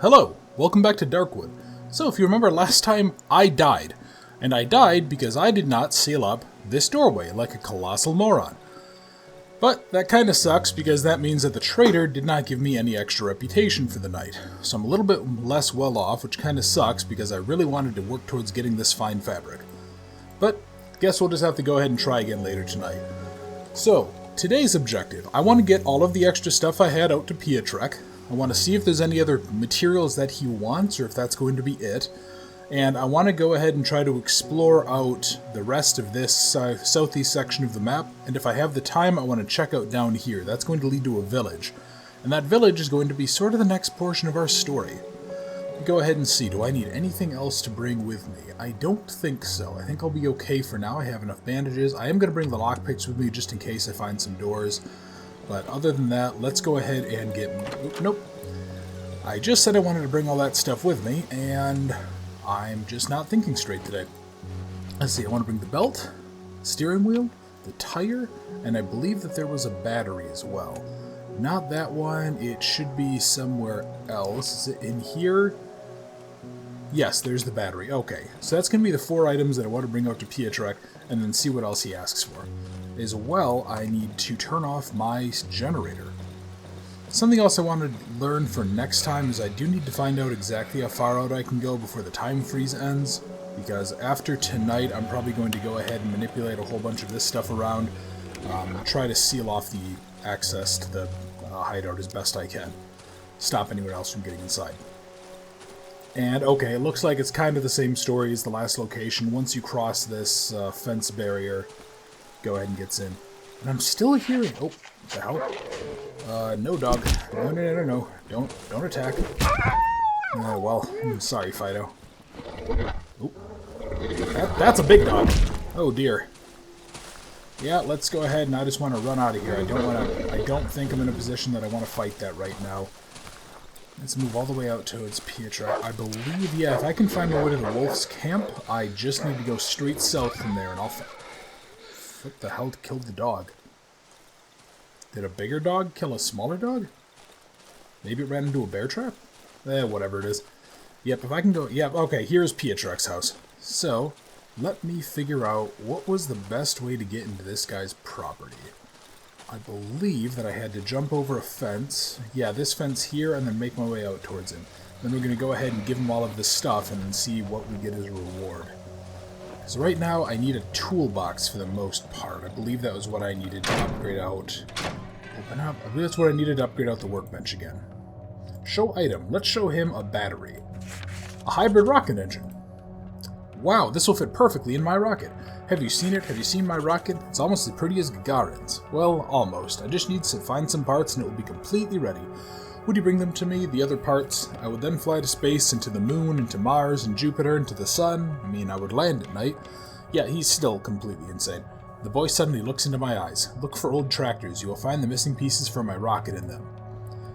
Hello, welcome back to Darkwood. So if you remember last time, I died. And I died because I did not seal up this doorway like a colossal moron. But that kinda sucks because that means that the trader did not give me any extra reputation for the night. So I'm a little bit less well off, which kinda sucks because I really wanted to work towards getting this fine fabric. But guess we'll just have to go ahead and try again later tonight. So, today's objective. I want to get all of the extra stuff I had out to Pietrek. I want to see if there's any other materials that he wants, or if that's going to be it. And I want to go ahead and try to explore out the rest of this southeast section of the map. And if I have the time, I want to check out down here. That's going to lead to a village. And that village is going to be sort of the next portion of our story. Go ahead and see. Do I need anything else to bring with me? I don't think so. I think I'll be okay for now. I have enough bandages. I am going to bring the lockpicks with me just in case I find some doors. But other than that, let's go ahead and get... Nope. I just said I wanted to bring all that stuff with me, and I'm just not thinking straight today. Let's see. I want to bring the belt, steering wheel, the tire, and I believe that there was a battery as well. Not that one. It should be somewhere else. Is it in here? Yes, there's the battery. Okay, so that's going to be the 4 items that I want to bring out to Pietrek, and then see what else he asks for. As well, I need to turn off my generator. Something else I want to learn for next time is I do need to find out exactly how far out I can go before the time freeze ends, because after tonight I'm probably going to go ahead and manipulate a whole bunch of this stuff around, try to seal off the access to the hideout as best I can. Stop anyone else from getting inside. And okay, it looks like it's kind of the same story as the last location. Once you cross this fence barrier, go ahead and get in. And I'm still hearing... Oh, what the hell? No, dog. No. Don't attack. Well, I'm sorry, Fido. Oh, that's a big dog. Oh, dear. Yeah, let's go ahead, and I just want to run out of here. I don't think I'm in a position that I want to fight that right now. Let's move all the way out towards Pietrek. I believe, yeah, if I can find my way to the wolf's camp, I just need to go straight south from there, and I'll... What the hell killed the dog? Did a bigger dog kill a smaller dog? Maybe it ran into a bear trap? Whatever it is. Yep, if I can go... Yep, okay, here's Pietrek's house. So, let me figure out what was the best way to get into this guy's property. I believe that I had to jump over a fence. Yeah, this fence here, and then make my way out towards him. Then we're going to go ahead and give him all of this stuff and then see what we get as a reward. So right now, I need a toolbox for the most part. I believe that was what I needed to upgrade out. Open up. I believe that's what I needed to upgrade out the workbench again. Show item. Let's show him a battery. A hybrid rocket engine. Wow, this will fit perfectly in my rocket. Have you seen it? Have you seen my rocket? It's almost as pretty as Gagarin's. Well, almost. I just need to find some parts and it will be completely ready. Would you bring them to me, the other parts? I would then fly to space, into the moon, into Mars, and Jupiter, into the sun. I mean, I would land at night. Yeah, he's still completely insane. The boy suddenly looks into my eyes. Look for old tractors. You will find the missing pieces for my rocket in them.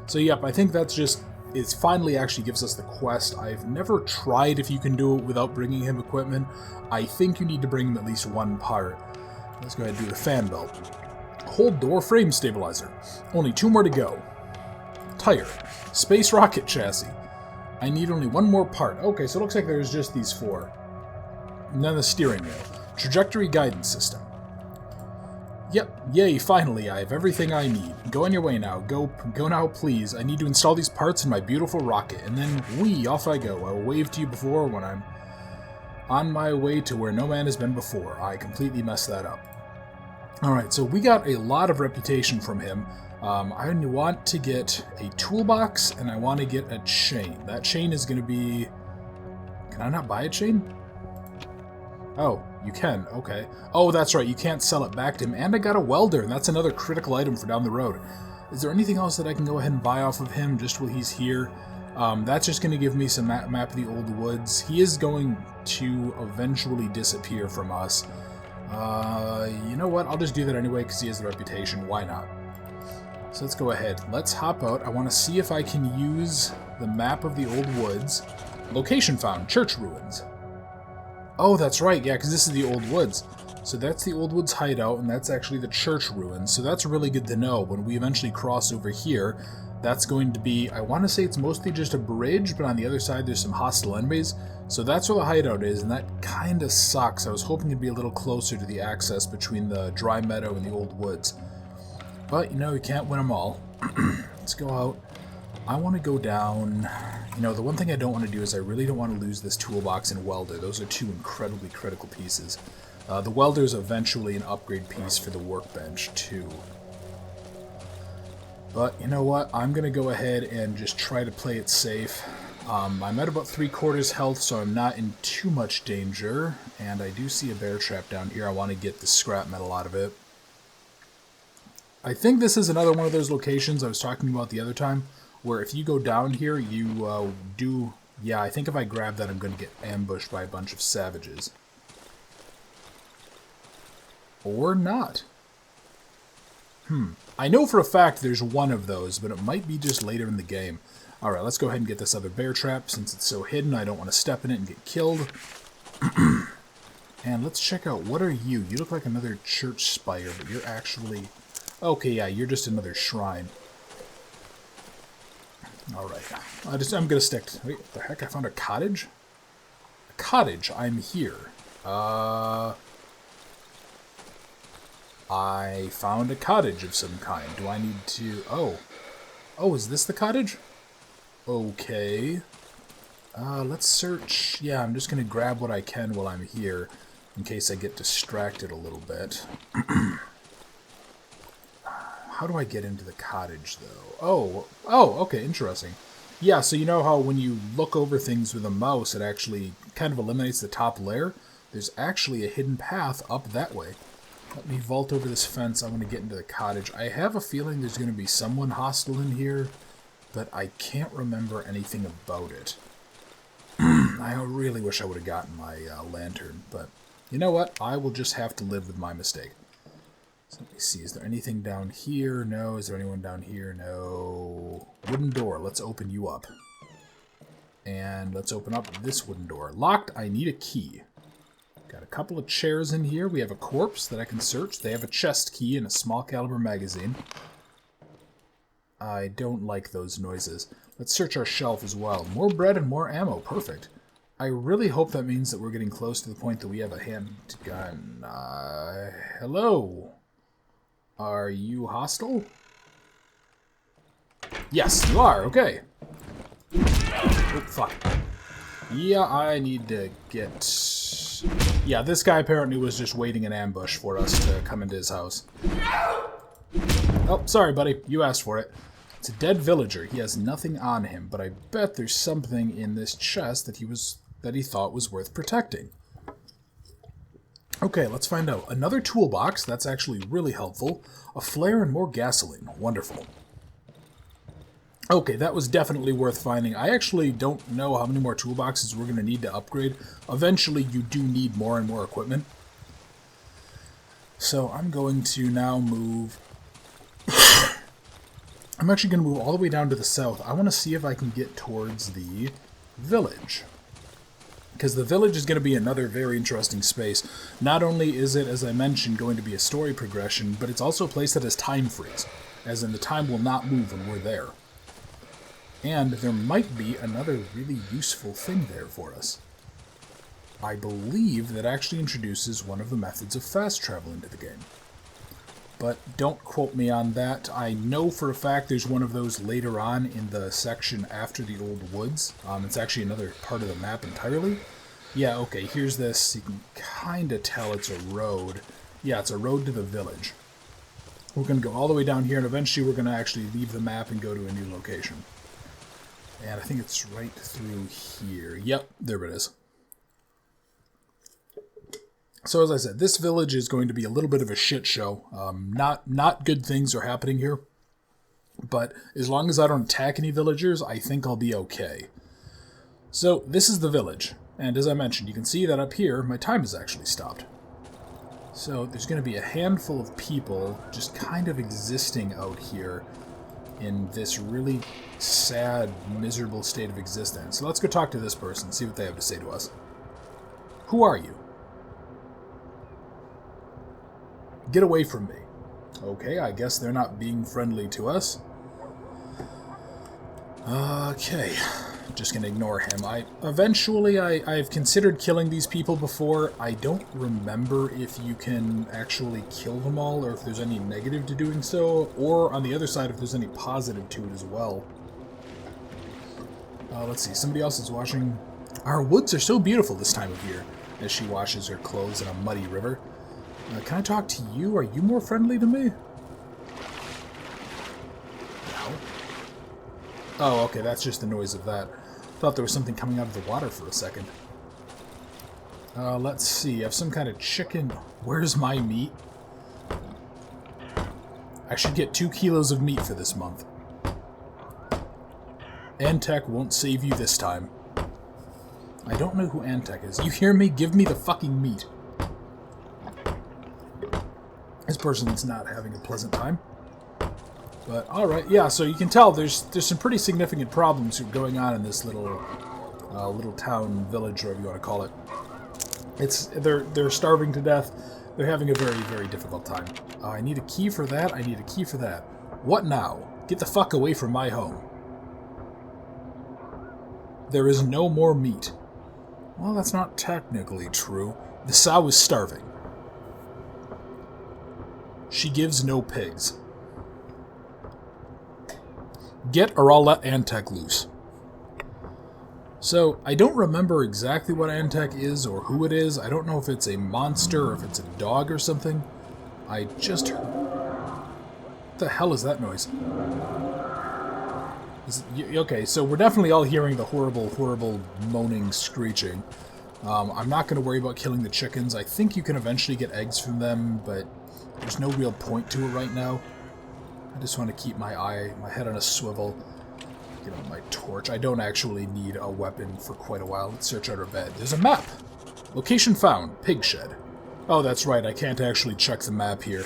So yep, I think that's just... It finally actually gives us the quest. I've never tried if you can do it without bringing him equipment. I think you need to bring him at least one part. Let's go ahead and do the fan belt. Hold door frame stabilizer. Only 2 more to go. Tire. Space rocket chassis. I need only 1 more part. Okay, so it looks like there's just these 4. And then the steering wheel. Trajectory guidance system. Yep, yay, finally, I have everything I need. Go on your way now. Go now, please. I need to install these parts in my beautiful rocket, and then, whee, off I go. I will wave to you before when I'm on my way to where no man has been before. I completely messed that up. Alright, so we got a lot of reputation from him. I want to get a toolbox, and I want to get a chain. That chain is going to be... Can I not buy a chain? Oh, you can. Okay. Oh, that's right. You can't sell it back to him. And I got a welder, and that's another critical item for down the road. Is there anything else that I can go ahead and buy off of him just while he's here? That's just going to give me some map of the old woods. He is going to eventually disappear from us. You know what? I'll just do that anyway because he has the reputation. Why not? So let's go ahead. Let's hop out. I want to see if I can use the map of the old woods. Location found. Church ruins. Oh, that's right. Yeah, because this is the old woods. So that's the old woods hideout, and that's actually the church ruins. So that's really good to know when we eventually cross over here. That's going to be, I want to say it's mostly just a bridge, but on the other side there's some hostile enemies. So that's where the hideout is, and that kind of sucks. I was hoping it'd be a little closer to the access between the dry meadow and the old woods. But, you know, you can't win them all. Let's go out. I want to go down. You know, the one thing I don't want to do is I really don't want to lose this toolbox and welder. Those are two incredibly critical pieces. The welder is eventually an upgrade piece for the workbench, too. But, you know what? I'm going to go ahead and just try to play it safe. I'm at about 3/4 health, so I'm not in too much danger. And I do see a bear trap down here. I want to get the scrap metal out of it. I think this is another one of those locations I was talking about the other time, where if you go down here, you do... Yeah, I think if I grab that, I'm going to get ambushed by a bunch of savages. Or not. I know for a fact there's one of those, but it might be just later in the game. Alright, let's go ahead and get this other bear trap. Since it's so hidden, I don't want to step in it and get killed. And let's check out, what are you? You look like another church spire, but you're actually... Okay, yeah, you're just another shrine. Alright, I'm gonna stick to... Wait, what the heck? I found a cottage? A cottage, I'm here. I found a cottage of some kind. Do I need to... Oh, is this the cottage? Okay. Let's search... Yeah, I'm just going to grab what I can while I'm here, in case I get distracted a little bit. How do I get into the cottage, though? Oh, okay, interesting. Yeah, so you know how when you look over things with a mouse, it actually kind of eliminates the top layer? There's actually a hidden path up that way. Let me vault over this fence. I want to get into the cottage. I have a feeling there's going to be someone hostile in here, but I can't remember anything about it. I really wish I would have gotten my lantern, but you know what? I will just have to live with my mistake. So let me see. Is there anything down here? No. Is there anyone down here? No. Wooden door. Let's open you up. And let's open up this wooden door. Locked. I need a key. Got a couple of chairs in here. We have a corpse that I can search. They have a chest key and a small caliber magazine. I don't like those noises. Let's search our shelf as well. More bread and more ammo. Perfect. I really hope that means that we're getting close to the point that we have a handgun. Hello? Are you hostile? Yes, you are. Okay. Oh, fuck. Yeah, I need to get... Yeah, this guy apparently was just waiting in ambush for us to come into his house. Oh, sorry, buddy. You asked for it. It's a dead villager. He has nothing on him, but I bet there's something in this chest that he thought was worth protecting. Okay, let's find out. Another toolbox. That's actually really helpful. A flare and more gasoline. Wonderful. Okay, that was definitely worth finding. I actually don't know how many more toolboxes we're going to need to upgrade. Eventually, you do need more and more equipment. So I'm going to now move... I'm actually going to move all the way down to the south. I want to see if I can get towards the village. Because the village is going to be another very interesting space. Not only is it, as I mentioned, going to be a story progression, but it's also a place that has time freeze. As in, the time will not move when we're there. And there might be another really useful thing there for us. I believe that actually introduces one of the methods of fast travel into the game. But don't quote me on that. I know for a fact there's one of those later on in the section after the old woods. It's actually another part of the map entirely. Yeah, okay, here's this. You can kind of tell it's a road. Yeah, it's a road to the village. We're going to go all the way down here, and eventually we're going to actually leave the map and go to a new location. And I think it's right through here. Yep, there it is. So as I said, this village is going to be a little bit of a shit show. Not good things are happening here. But as long as I don't attack any villagers, I think I'll be okay. So this is the village. And as I mentioned, you can see that up here, my time has actually stopped. So there's going to be a handful of people just kind of existing out here in this really sad, miserable state of existence. So let's go talk to this person, see what they have to say to us. Who are you? Get away from me. Okay, I guess they're not being friendly to us. Okay, just gonna ignore him. I've considered killing these people before. I don't remember if you can actually kill them all, or if there's any negative to doing so, or on the other side, if there's any positive to it as well. Let's see, somebody else is washing... Our woods are so beautiful this time of year, as she washes her clothes in a muddy river. Can I talk to you? Are you more friendly to me? No. Oh, okay, that's just the noise of that. Thought there was something coming out of the water for a second. Let's see, I have some kind of chicken. Where's my meat? I should get 2 kilos of meat for this month. Antec won't save you this time. I don't know who Antec is. You hear me? Give me the fucking meat. This person's not having a pleasant time. But, alright, yeah, so you can tell there's some pretty significant problems going on in this little town, village, whatever you want to call it. They're starving to death. They're having a very, very difficult time. I need a key for that. I need a key for that. What now? Get the fuck away from my home. There is no more meat. Well, that's not technically true. The sow is starving. She gives no pigs. Get or I'll let Antec loose. So, I don't remember exactly what Antec is or who it is. I don't know if it's a monster or if it's a dog or something. I just heard... What the hell is that noise? Okay, so we're definitely all hearing the horrible, horrible moaning, screeching. I'm not going to worry about killing the chickens. I think you can eventually get eggs from them, but there's no real point to it right now. I just want to keep my head on a swivel. Get out my torch. I don't actually need a weapon for quite a while. Let's search out our bed. There's a map. Location found. Pig shed. Oh, that's right. I can't actually check the map here.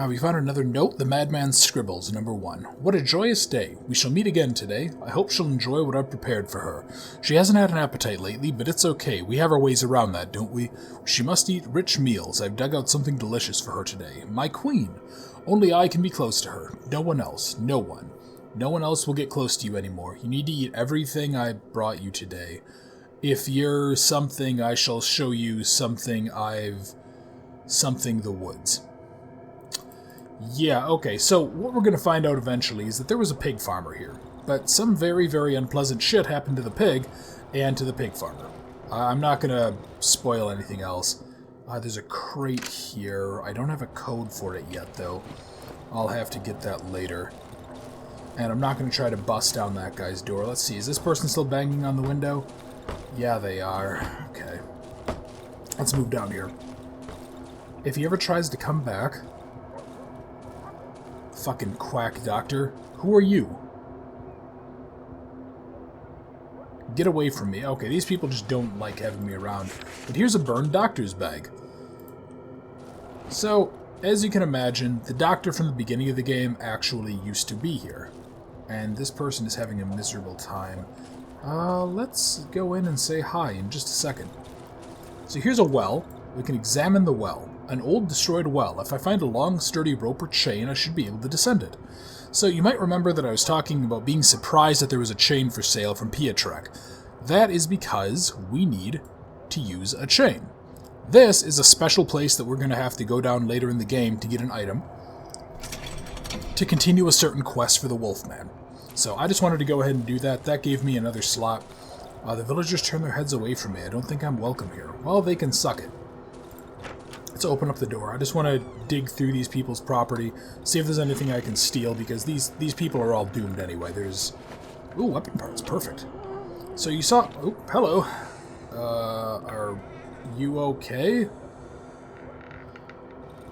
We found another note. The Madman's Scribbles, number 1. What a joyous day. We shall meet again today. I hope she'll enjoy what I've prepared for her. She hasn't had an appetite lately, but it's okay. We have our ways around that, don't we? She must eat rich meals. I've dug out something delicious for her today. My queen. Only I can be close to her. No one else. No one. No one else will get close to you anymore. You need to eat everything I brought you today. If you're something, I shall show you something the woods. Yeah, okay, so what we're going to find out eventually is that there was a pig farmer here. But some very, very unpleasant shit happened to the pig and to the pig farmer. I'm not going to spoil anything else. There's a crate here. I don't have a code for it yet, though. I'll have to get that later. And I'm not going to try to bust down that guy's door. Let's see, is this person still banging on the window? Yeah, they are. Okay. Let's move down here. If he ever tries to come back... Fucking quack doctor. Who are you? Get away from me. Okay, these people just don't like having me around. But here's a burned doctor's bag. So, as you can imagine, the doctor from the beginning of the game actually used to be here. And this person is having a miserable time. Let's go in and say hi in just a second. So here's a well. We can examine the well. An old destroyed well. If I find a long sturdy rope or chain, I should be able to descend it. So you might remember that I was talking about being surprised that there was a chain for sale from Pietrek. That is because we need to use a chain. This is a special place that we're going to have to go down later in the game to get an item to continue a certain quest for the Wolfman. So I just wanted to go ahead and do that. That gave me another slot. The villagers turn their heads away from me. I don't think I'm welcome here. Well, they can suck it. Let's open up the door. I just want to dig through these people's property, see if there's anything I can steal, because these people are all doomed anyway. There's... Ooh, weapon parts. Perfect. So you saw... Oh, hello. Are you okay?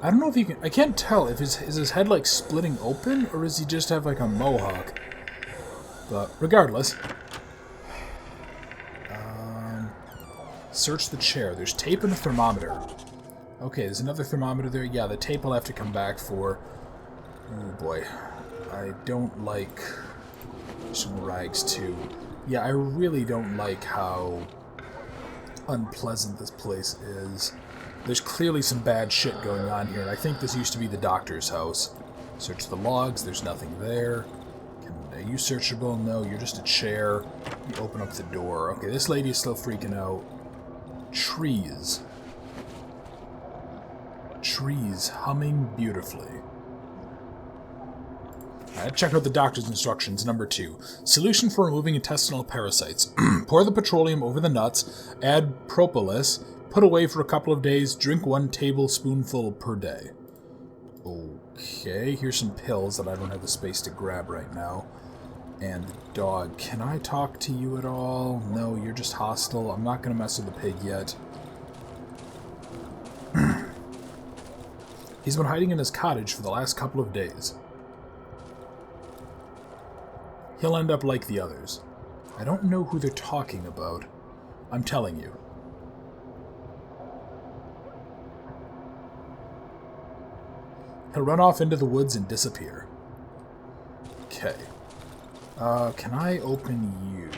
I don't know if you can... I can't tell if is his head, like, splitting open, or does he just have, like, a mohawk? But regardless... Search the chair. There's tape and a thermometer. Okay, there's another thermometer there. Yeah, the tape will have to come back for... Oh boy. I don't like... Some rags too. Yeah, I really don't like how unpleasant this place is. There's clearly some bad shit going on here, and I think this used to be the doctor's house. Search the logs, there's nothing there. Can Are you searchable? No, you're just a chair. You open up the door. Okay, this lady is still freaking out. Trees. Trees humming beautifully. Alright, check out the doctor's instructions. Number 2. Solution for removing intestinal parasites. Pour the petroleum over the nuts, add propolis, put away for a couple of days, drink 1 tablespoonful per day. Okay, here's some pills that I don't have the space to grab right now. And the dog. Can I talk to you at all? No, you're just hostile. I'm not going to mess with the pig yet. He's been hiding in his cottage for the last couple of days. He'll end up like the others. I don't know who they're talking about. I'm telling you. He'll run off into the woods and disappear. Okay. Can I open you?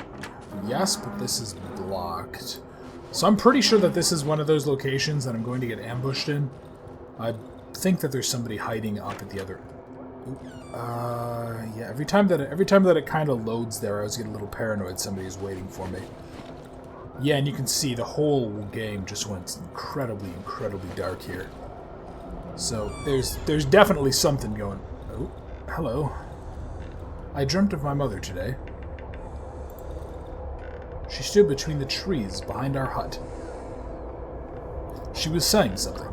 Yes, but this is blocked. So I'm pretty sure that this is one of those locations that I'm going to get ambushed in. I think that there's somebody hiding up at the other... yeah, every time that it kind of loads there, I always get a little paranoid somebody's waiting for me. Yeah, and you can see the whole game just went incredibly, incredibly dark here. So there's definitely something going... Oh, hello. I dreamt of my mother today. She stood between the trees behind our hut. She was saying something.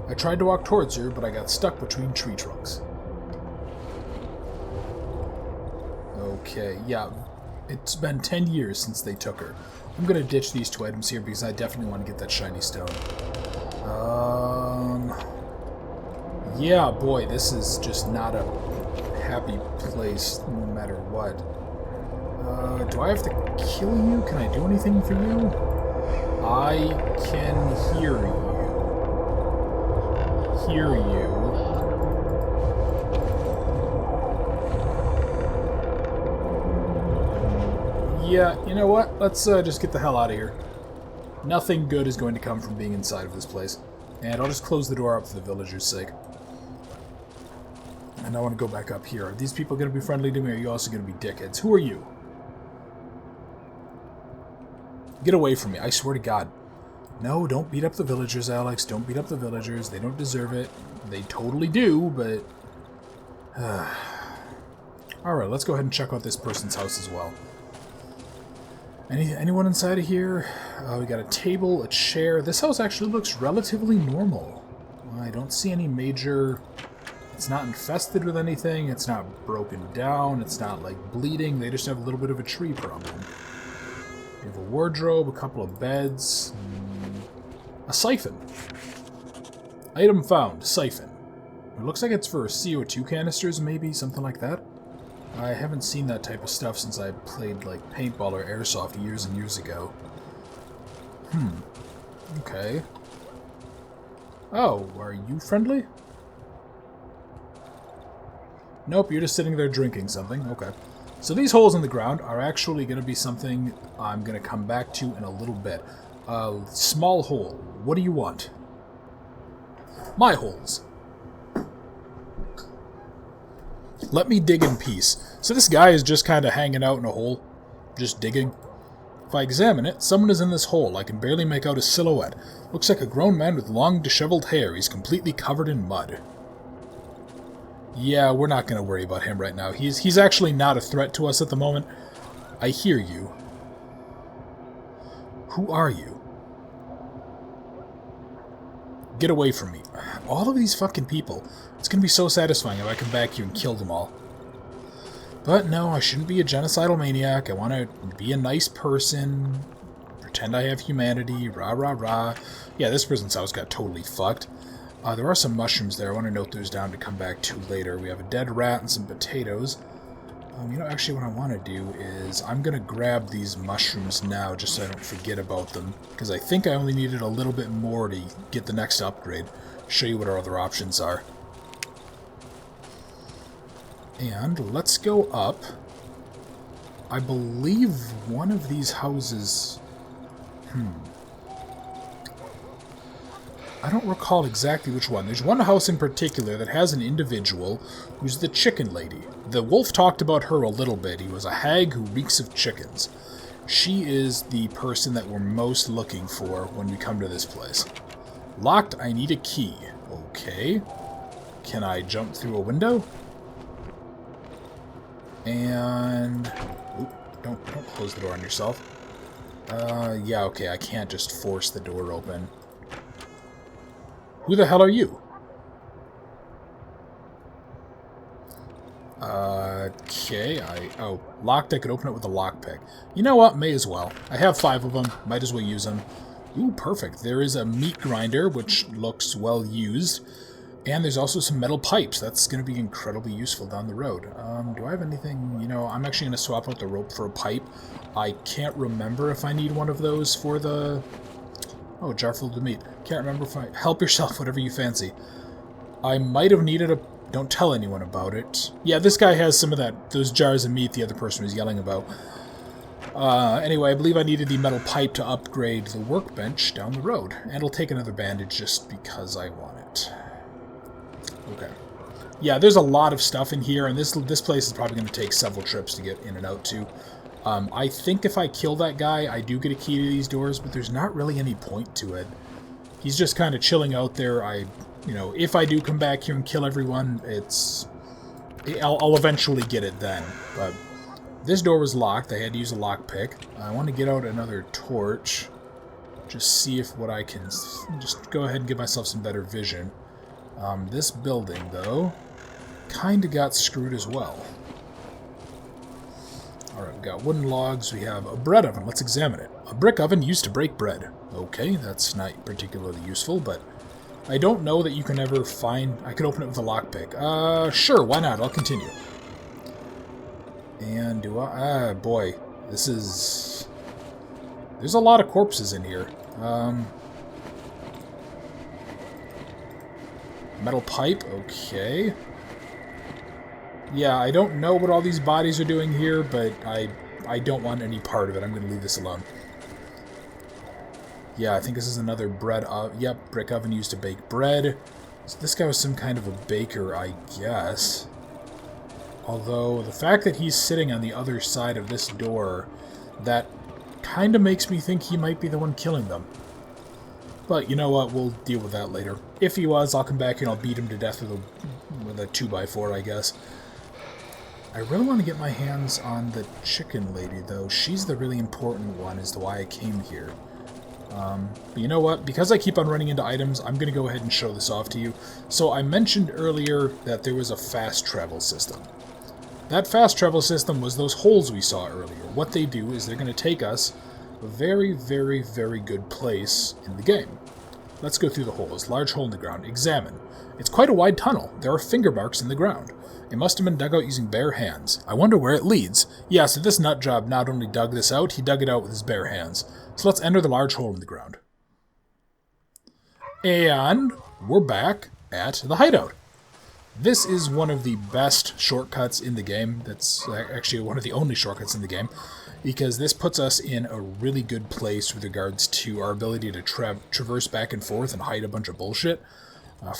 I tried to walk towards her, but I got stuck between tree trunks. Okay, yeah. It's been 10 years since they took her. I'm gonna ditch these 2 items here because I definitely want to get that shiny stone. Yeah, boy, this is just not a happy place no matter what. Do I have to kill you? Can I do anything for you? I can hear you. Hear you. Yeah, you know what? Let's just get the hell out of here. Nothing good is going to come from being inside of this place. And I'll just close the door up for the villagers' sake. And I want to go back up here. Are these people going to be friendly to me, or are you also going to be dickheads? Who are you? Get away from me, I swear to God. No, don't beat up the villagers, Alex. Don't beat up the villagers. They don't deserve it. They totally do, but... Alright, let's go ahead and check out this person's house as well. Anyone inside of here? We got a table, a chair. This house actually looks relatively normal. I don't see any major... It's not infested with anything. It's not broken down. It's not, like, bleeding. They just have a little bit of a tree problem. We have a wardrobe, a couple of beds... A siphon. Item found. Siphon. It looks like it's for CO2 canisters, maybe, something like that. I haven't seen that type of stuff since I played, like, paintball or airsoft years and years ago. Okay. Oh, are you friendly? Nope, you're just sitting there drinking something. Okay. So these holes in the ground are actually going to be something I'm going to come back to in a little bit. Small hole. What do you want? My holes. Let me dig in peace. So this guy is just kind of hanging out in a hole. Just digging. If I examine it, someone is in this hole. I can barely make out his silhouette. Looks like a grown man with long, disheveled hair. He's completely covered in mud. Yeah, we're not going to worry about him right now. He's actually not a threat to us at the moment. I hear you. Who are you? Get away from me. All of these fucking people. It's going to be so satisfying if I come back here and kill them all. But no, I shouldn't be a genocidal maniac. I want to be a nice person. Pretend I have humanity. Rah, rah, rah. Yeah, this person's house got totally fucked. There are some mushrooms there. I want to note those down to come back to later. We have a dead rat and some potatoes. You know, actually what I want to do is I'm going to grab these mushrooms now just so I don't forget about them. Because I think I only needed a little bit more to get the next upgrade. Show you what our other options are. And let's go up. I believe one of these houses... I don't recall exactly which one. There's one house in particular that has an individual who's the chicken lady. The wolf talked about her a little bit. He was a hag who reeks of chickens. She is the person that we're most looking for when we come to this place. Locked, I need a key. Okay. Can I jump through a window? And... Oop, don't close the door on yourself. Yeah, okay, I can't just force the door open. Who the hell are you? Okay, oh, locked, I could open it with a lockpick. You know what, may as well. I have 5 of them, might as well use them. Ooh, perfect. There is a meat grinder, which looks well used. And there's also some metal pipes. That's going to be incredibly useful down the road. Do I have anything? You know, I'm actually going to swap out the rope for a pipe. I can't remember if I need one of those for the... Oh, jar filled with meat. Can't remember if I... Help yourself, whatever you fancy. I might have needed a... Don't tell anyone about it. Yeah, this guy has some of those jars of meat the other person was yelling about. Anyway, I believe I needed the metal pipe to upgrade the workbench down the road. And I'll take another bandage just because I want it. Okay. Yeah, there's a lot of stuff in here, and this place is probably going to take several trips to get in and out to. I think if I kill that guy, I do get a key to these doors, but there's not really any point to it. He's just kind of chilling out there. You know, if I do come back here and kill everyone, I'll eventually get it then. But this door was locked. I had to use a lockpick. I want to get out another torch. Just see if what I can... Just go ahead and give myself some better vision. This building, though, kind of got screwed as well. Alright, we've got wooden logs. We have a bread oven. Let's examine it. A brick oven used to break bread. Okay, that's not particularly useful, but I don't know that you can ever find... I could open it with a lockpick. Sure, why not? I'll continue. And do I... boy, this is... There's a lot of corpses in here. Metal pipe, okay. Yeah, I don't know what all these bodies are doing here, but I don't want any part of it. I'm going to leave this alone. Yeah, I think this is another bread oven. Yep, brick oven used to bake bread. So this guy was some kind of a baker, I guess. Although, the fact that he's sitting on the other side of this door, that kind of makes me think he might be the one killing them. But you know what, we'll deal with that later. If he was, I'll come back and I'll beat him to death with a 2x4, I guess. I really want to get my hands on the chicken lady, though. She's the really important one as to why I came here. But you know what, because I keep on running into items, I'm going to go ahead and show this off to you. So I mentioned earlier that there was a fast travel system. That fast travel system was those holes we saw earlier. What they do is they're going to take us a very, very, very good place in the game. Let's go through the holes. Large hole in the ground. Examine. It's quite a wide tunnel. There are finger marks in the ground. It must have been dug out using bare hands. I wonder where it leads. Yeah, so this nutjob not only dug this out, he dug it out with his bare hands. So let's enter the large hole in the ground. And we're back at the hideout. This is one of the best shortcuts in the game. That's actually one of the only shortcuts in the game, because this puts us in a really good place with regards to our ability to traverse back and forth and hide a bunch of bullshit.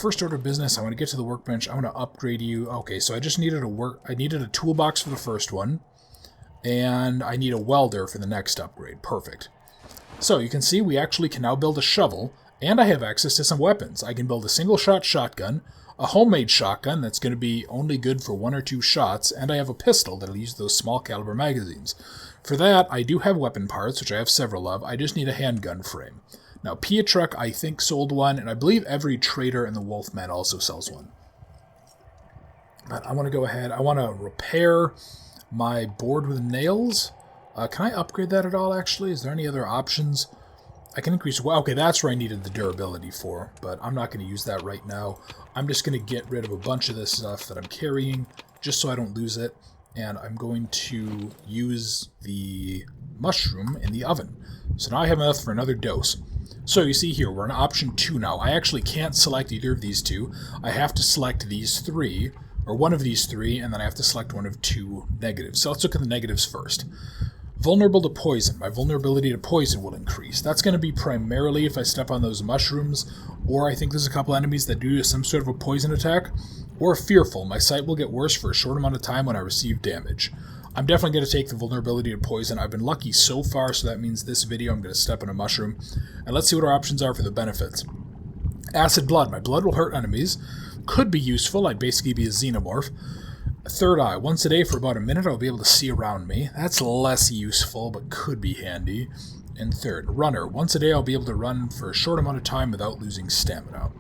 First order of business, I want to get to the workbench. I want to upgrade you. Okay, so I just needed I needed a toolbox for the first one, and I need a welder for the next upgrade. Perfect. So you can see we actually can now build a shovel, and I have access to some weapons. I can build a single-shot shotgun, a homemade shotgun that's going to be only good for 1 or 2 shots, and I have a pistol that'll use those small caliber magazines. For that, I do have weapon parts, which I have several of. I just need a handgun frame. Now, Pietruk, I think, sold one, and I believe every trader in the Wolfman also sells one. But I want to go ahead. I want to repair my board with nails. Can I upgrade that at all, actually? Is there any other options? I can increase... Well, okay, that's where I needed the durability for, but I'm not going to use that right now. I'm just going to get rid of a bunch of this stuff that I'm carrying, just so I don't lose it. And I'm going to use the mushroom in the oven. So now I have enough for another dose. So you see here, we're on option 2 now. I actually can't select either of these two. I have to select these 3, or one of these 3, and then I have to select one of 2 negatives. So let's look at the negatives first. Vulnerable to poison. My vulnerability to poison will increase. That's going to be primarily if I step on those mushrooms, or I think there's a couple enemies that do some sort of a poison attack, or fearful. My sight will get worse for a short amount of time when I receive damage. I'm definitely going to take the vulnerability to poison. I've been lucky so far, so that means this video I'm going to step on a mushroom. And let's see what our options are for the benefits. Acid blood. My blood will hurt enemies. Could be useful. I'd basically be a xenomorph. Third eye. Once a day for about a minute I'll be able to see around me. That's less useful, but could be handy. And third, runner. Once a day I'll be able to run for a short amount of time without losing stamina.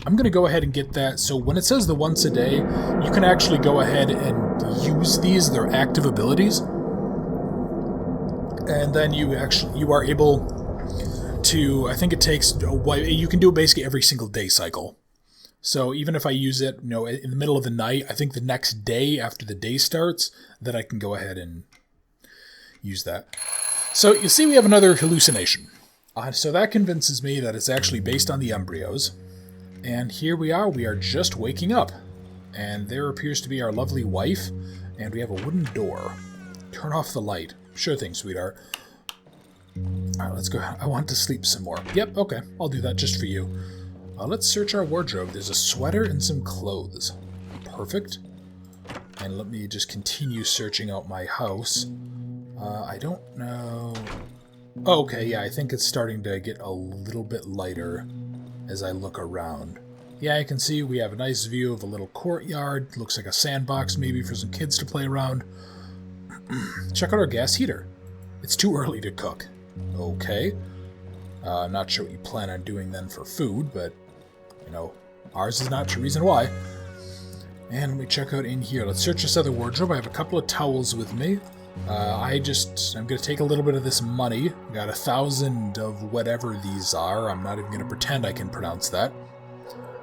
I'm going to go ahead and get that. So when it says the once a day, you can actually go ahead and use these. They're active abilities. And then you are able to, I think it takes, you can do it basically every single day cycle. So even if I use it, in the middle of the night, I think the next day after the day starts, then I can go ahead and use that. So you see we have another hallucination. So that convinces me that it's actually based on the embryos. And here we are just waking up. And there appears to be our lovely wife, and we have a wooden door. Turn off the light. Sure thing, sweetheart. Alright, let's go. I want to sleep some more. Yep, okay, I'll do that just for you. Let's search our wardrobe. There's a sweater and some clothes. Perfect. And let me just continue searching out my house. I don't know... Oh, okay, yeah, I think it's starting to get a little bit lighter as I look around. Yeah, I can see we have a nice view of a little courtyard. Looks like a sandbox maybe for some kids to play around. Check out our gas heater. It's too early to cook. Okay. I'm not sure what you plan on doing then for food, but, ours is not the reason why. And let me check out in here. Let's search this other wardrobe. I have a couple of towels with me. I'm going to take a little bit of this money. Got 1,000 of whatever these are. I'm not even going to pretend I can pronounce that.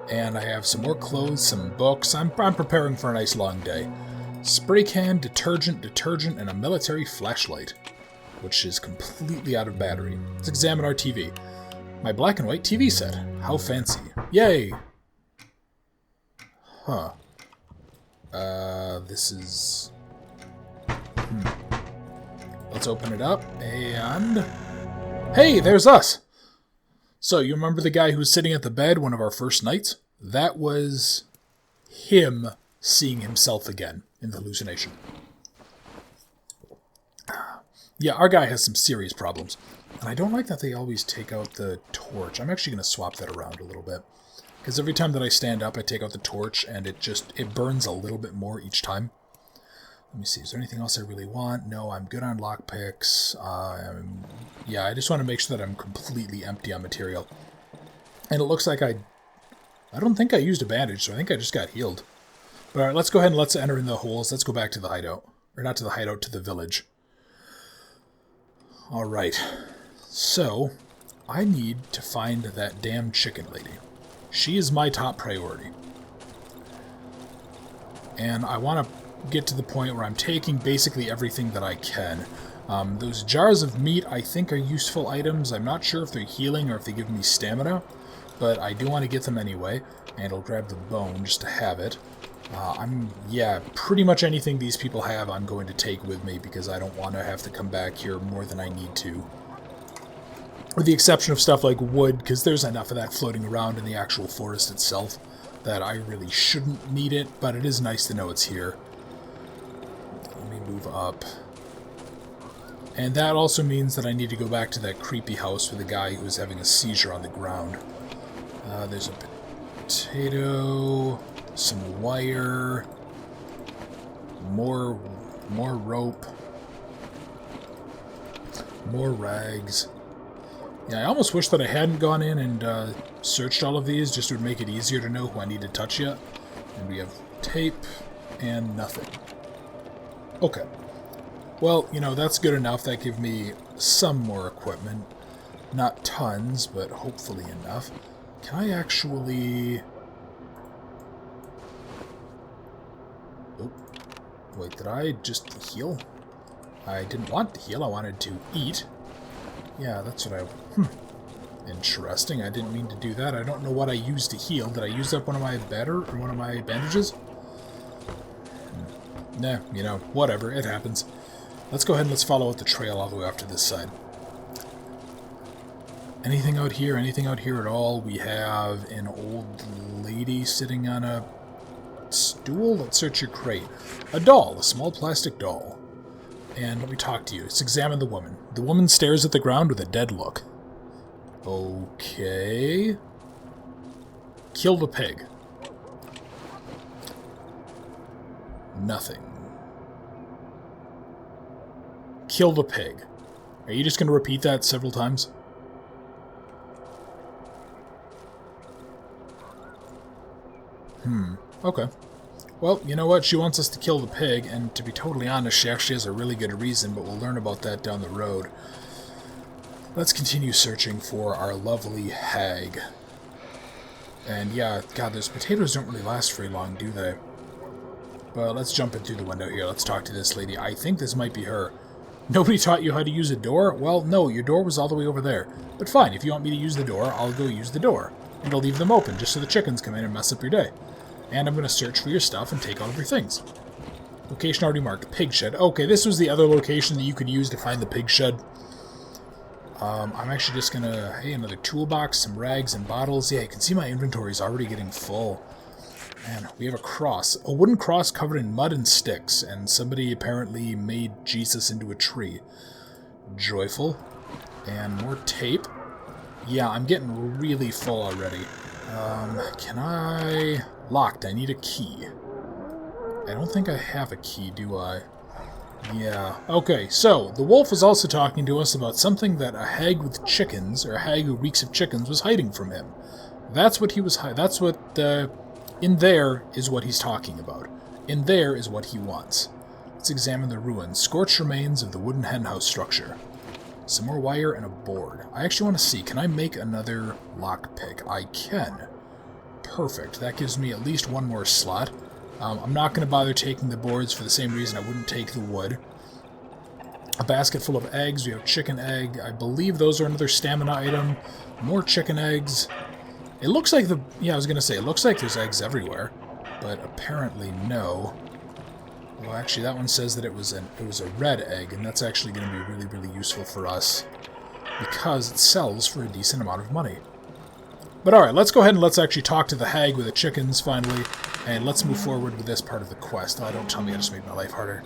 And I have some more clothes, some books. I'm preparing for a nice long day. Spray can, detergent, and a military flashlight, which is completely out of battery. Let's examine our TV. My black and white TV set. How fancy. Yay! Huh. This is... Let's open it up, and... Hey, there's us! So, you remember the guy who was sitting at the bed one of our first nights? That was him seeing himself again in the hallucination. Yeah, our guy has some serious problems. And I don't like that they always take out the torch. I'm actually going to swap that around a little bit. Because every time that I stand up, I take out the torch, and it burns a little bit more each time. Let me see, is there anything else I really want? No, I'm good on lockpicks. Yeah, I just want to make sure that I'm completely empty on material. And it looks like I don't think I used a bandage, so I think I just got healed. But alright, let's go ahead and let's enter in the holes. Let's go back to the hideout. Or not to the hideout, to the village. Alright, so I need to find that damn chicken lady. She is my top priority. And I want to get to the point where I'm taking basically everything that I can. Those jars of meat I think are useful items. I'm not sure if they're healing or if they give me stamina, but I do want to get them anyway, and I'll grab the bone just to have it. Yeah, pretty much anything these people have I'm going to take with me because I don't want to have to come back here more than I need to. With the exception of stuff like wood, because there's enough of that floating around in the actual forest itself that I really shouldn't need it, but it is nice to know it's here. Let me move up. And that also means that I need to go back to that creepy house with the guy who was having a seizure on the ground. There's a potato, some wire, more rope, more rags. Yeah, I almost wish that I hadn't gone in and searched all of these, just would make it easier to know who I need to touch yet. And we have tape and nothing. Okay. Well, that's good enough. That gives me some more equipment. Not tons, but hopefully enough. Can I actually... Oh. Wait, did I just heal? I didn't want to heal. I wanted to eat. Yeah, that's what I... Interesting. I didn't mean to do that. I don't know what I used to heal. Did I use up one of my bandages? Nah, whatever. It happens. Let's go ahead and let's follow out the trail all the way off to this side. Anything out here? Anything out here at all? We have an old lady sitting on a stool. Let's search your crate. A doll. A small plastic doll. And let me talk to you. Let's examine the woman. The woman stares at the ground with a dead look. Okay. Killed a pig. Nothing. Killed a pig. Are you just going to repeat that several times? Okay. Well, you know what? She wants us to kill the pig, and to be totally honest, she actually has a really good reason, but we'll learn about that down the road. Let's continue searching for our lovely hag. And yeah, God, those potatoes don't really last very long, do they? But let's jump in through the window here. Let's talk to this lady. I think this might be her. Nobody taught you how to use a door? Well, no, your door was all the way over there. But fine, if you want me to use the door, I'll go use the door. And I'll leave them open, just so the chickens come in and mess up your day. And I'm going to search for your stuff and take all of your things. Location already marked. Pig shed. Okay, this was the other location that you could use to find the pig shed. I'm actually just going to... Hey, another toolbox, some rags and bottles. Yeah, you can see my inventory is already getting full. Man, we have a cross. A wooden cross covered in mud and sticks. And somebody apparently made Jesus into a tree. Joyful. And more tape. Yeah, I'm getting really full already. Can I... Locked. I need a key. I don't think I have a key, do I? Yeah. Okay, so, the wolf is also talking to us about something that a hag with chickens, or a hag who reeks of chickens, was hiding from him. That's what he was that's what, in there is what he's talking about. In there is what he wants. Let's examine the ruins. Scorched remains of the wooden henhouse structure. Some more wire and a board. I actually want to see, can I make another lockpick? I can. Perfect. That gives me at least one more slot. I'm not going to bother taking the boards for the same reason I wouldn't take the wood. A basket full of eggs. We have chicken egg. I believe those are another stamina item. More chicken eggs. It looks like the... Yeah, I was going to say, it looks like there's eggs everywhere. But apparently no. Well, actually, that one says that it was a red egg, and that's actually going to be really, really useful for us. Because it sells for a decent amount of money. But alright, let's go ahead and let's actually talk to the hag with the chickens, finally. And let's move forward with this part of the quest. Oh, don't tell me I just made my life harder.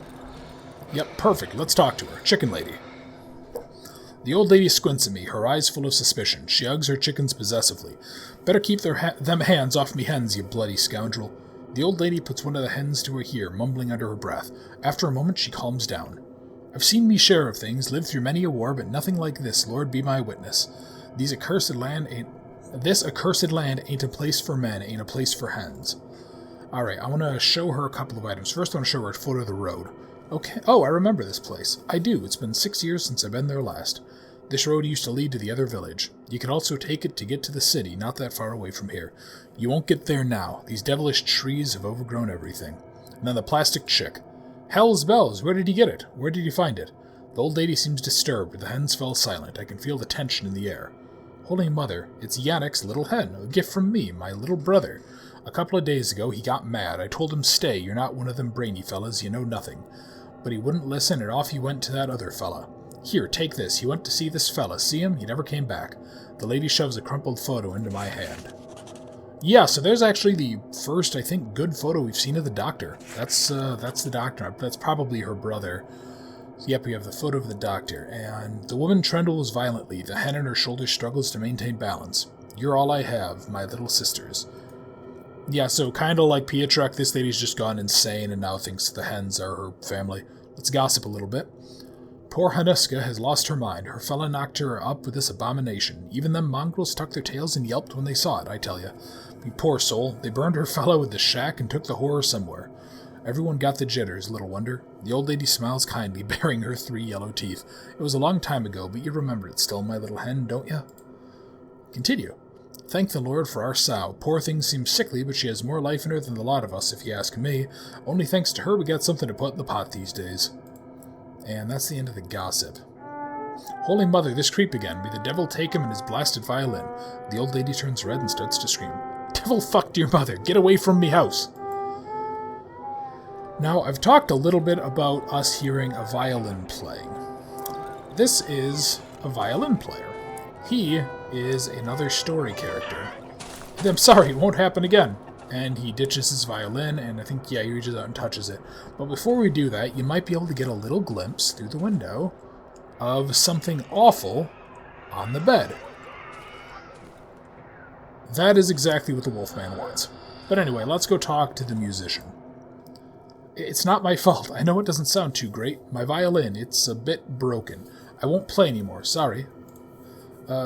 Yep, perfect. Let's talk to her. Chicken lady. The old lady squints at me, her eyes full of suspicion. She hugs her chickens possessively. Better keep them hands off me hens, you bloody scoundrel. The old lady puts one of the hens to her ear, mumbling under her breath. After a moment, she calms down. I've seen me share of things, lived through many a war, but nothing like this, Lord be my witness. This accursed land ain't a place for men, ain't a place for hens. Alright, I want to show her a couple of items. First, I want to show her a photo of the road. Okay. Oh, I remember this place. I do. It's been 6 years since I've been there last. This road used to lead to the other village. You could also take it to get to the city, not that far away from here. You won't get there now. These devilish trees have overgrown everything. And then the plastic chick. Hell's bells! Where did he get it? Where did he find it? The old lady seems disturbed. The hens fell silent. I can feel the tension in the air. Holy Mother, it's Yannick's little hen, a gift from me, my little brother. A couple of days ago, he got mad. I told him, stay, you're not one of them brainy fellas, you know nothing. But he wouldn't listen, and off he went to that other fella. Here, take this. He went to see this fella. See him? He never came back. The lady shoves a crumpled photo into my hand. Yeah, so there's actually the first, I think, good photo we've seen of the doctor. That's the doctor. That's probably her brother. Yep, we have the photo of the doctor, and the woman trembles violently. The hen on her shoulder struggles to maintain balance. You're all I have, my little sisters. Yeah, so kind of like Pietrek, this lady's just gone insane and now thinks the hens are her family. Let's gossip a little bit. Poor Hanuska has lost her mind. Her fella knocked her up with this abomination. Even them mongrels stuck their tails and yelped when they saw it, I tell you. You poor soul. They burned her fella with the shack and took the horror somewhere. Everyone got the jitters, little wonder. The old lady smiles kindly, baring her 3 yellow teeth. It was a long time ago, but you remember it still, my little hen, don't you? Continue. Thank the Lord for our sow. Poor thing seems sickly, but she has more life in her than the lot of us, if you ask me. Only thanks to her we got something to put in the pot these days. And that's the end of the gossip. Holy Mother, this creep again. May the devil take him and his blasted violin. The old lady turns red and starts to scream. Devil fuck, dear mother, get away from me house. Now, I've talked a little bit about us hearing a violin playing. This is a violin player. He is another story character. I'm sorry, it won't happen again. And he ditches his violin, and I think, yeah, he reaches out and touches it. But before we do that, you might be able to get a little glimpse through the window of something awful on the bed. That is exactly what the Wolfman wants. But anyway, let's go talk to the musician. It's not my fault. I know it doesn't sound too great. My violin, it's a bit broken. I won't play anymore, sorry.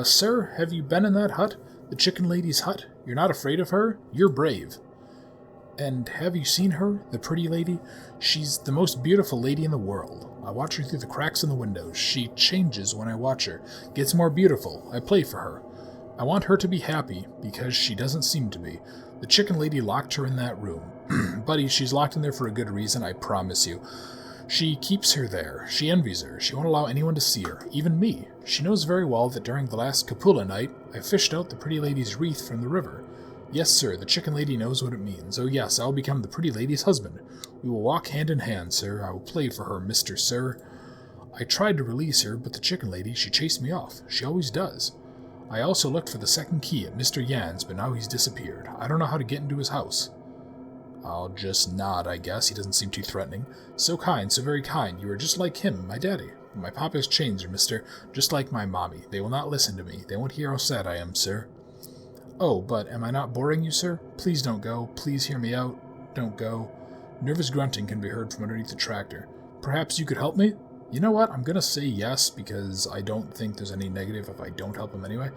Sir, have you been in that hut? The chicken lady's hut? You're not afraid of her? You're brave. And have you seen her, the pretty lady? She's the most beautiful lady in the world. I watch her through the cracks in the windows. She changes when I watch her, gets more beautiful. I play for her. I want her to be happy, because she doesn't seem to be. The chicken lady locked her in that room. Buddy, she's locked in there for a good reason, I promise you. She keeps her there. She envies her. She won't allow anyone to see her, even me. She knows very well that during the last Capula night, I fished out the pretty lady's wreath from the river. Yes, sir, the chicken lady knows what it means. Oh yes, I will become the pretty lady's husband. We will walk hand in hand, sir. I will play for her, Mr. Sir. I tried to release her, but the chicken lady, she chased me off. She always does. I also looked for the second key at Mr. Yan's, but now he's disappeared. I don't know how to get into his house. I'll just nod, I guess. He doesn't seem too threatening. So kind, so very kind. You are just like him, my daddy. My papa's changed, mister. Just like my mommy. They will not listen to me. They won't hear how sad I am, sir. Oh, but am I not boring you, sir? Please don't go. Please hear me out. Don't go. Nervous grunting can be heard from underneath the tractor. Perhaps you could help me? You know what? I'm gonna say yes, because I don't think there's any negative if I don't help him anyway.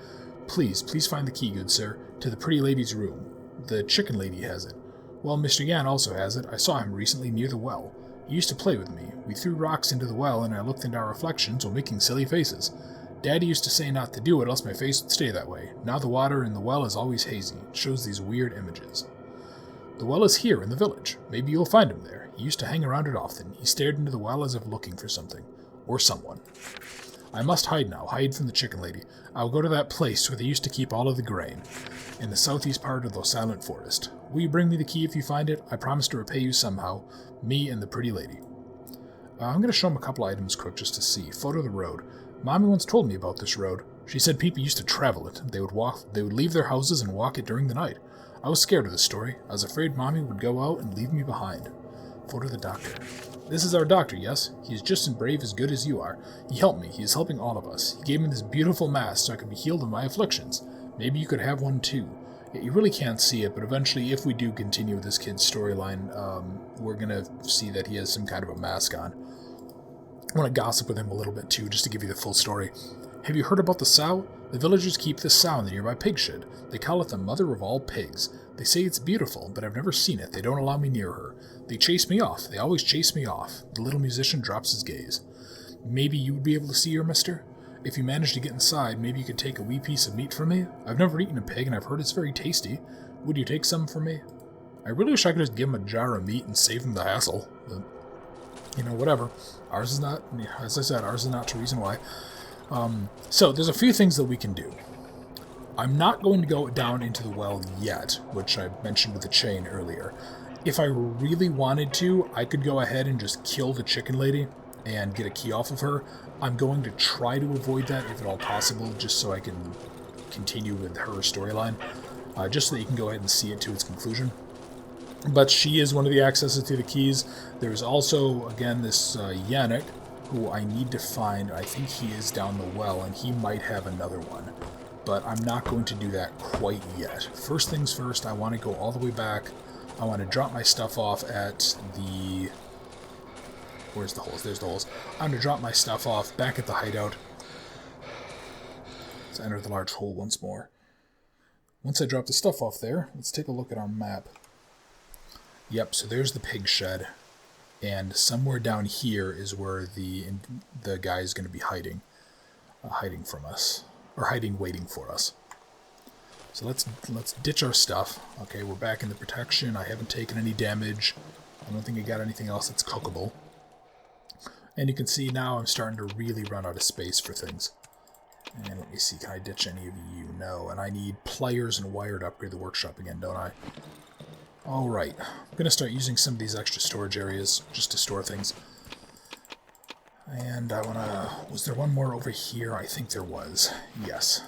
Please find the key, good sir, to the pretty lady's room. The chicken lady has it. Well, Mr. Yan also has it. I saw him recently near the well. He used to play with me. We threw rocks into the well, and I looked into our reflections while making silly faces. Daddy used to say not to do it, else my face would stay that way. Now the water in the well is always hazy. It shows these weird images. The well is here in the village. Maybe you'll find him there. He used to hang around it often. He stared into the well as if looking for something. Or someone. I must hide now. Hide from the chicken lady. I'll go to that place where they used to keep all of the grain. In the southeast part of the silent forest. Will you bring me the key if you find it? I promise to repay you somehow. Me and the pretty lady. I'm going to show him a couple items quick just to see. Photo of the road. Mommy once told me about this road. She said people used to travel it. They would leave their houses and walk it during the night. I was scared of this story. I was afraid Mommy would go out and leave me behind. Photo of the doctor. This is our doctor, yes? He is just as brave as good as you are. He helped me. He is helping all of us. He gave me this beautiful mask so I could be healed of my afflictions. Maybe you could have one too. You really can't see it, but eventually, if we do continue with this kid's storyline, we're going to see that he has some kind of a mask on. I want to gossip with him a little bit too, just to give you the full story. Have you heard about the sow? The villagers keep this sow in the nearby pig shed. They call it the mother of all pigs. They say it's beautiful, but I've never seen it. They don't allow me near her. They chase me off. They always chase me off. The little musician drops his gaze. Maybe you would be able to see her, mister? If you manage to get inside, maybe you could take a wee piece of meat from me? I've never eaten a pig, and I've heard it's very tasty. Would you take some from me? I really wish I could just give him a jar of meat and save him the hassle, but, whatever. Ours is not, as I said, ours is not to reason why. So, there's a few things that we can do. I'm not going to go down into the well yet, which I mentioned with the chain earlier. If I really wanted to, I could go ahead and just kill the chicken lady and get a key off of her. I'm going to try to avoid that if at all possible, just so I can continue with her storyline, just so that you can go ahead and see it to its conclusion. But she is one of the accesses to the keys. There's also, again, this Yannick, who I need to find. I think he is down the well, and he might have another one. But I'm not going to do that quite yet. First things first, I want to go all the way back. I want to drop my stuff off at the... Where's the holes? There's the holes. I'm going to drop my stuff off back at the hideout. Let's enter the large hole once more. Once I drop the stuff off there, let's take a look at our map. Yep, so there's the pig shed. And somewhere down here is where the guy is going to be hiding. Hiding from us. Or hiding, waiting for us. So let's ditch our stuff. Okay, we're back in the protection. I haven't taken any damage. I don't think I got anything else that's cookable. And you can see now I'm starting to really run out of space for things. And let me see, can I ditch any of you? No. And I need pliers and wire to upgrade the workshop again, don't I? Alright, I'm going to start using some of these extra storage areas just to store things. And I want to... Was there one more over here? I think there was. Yes.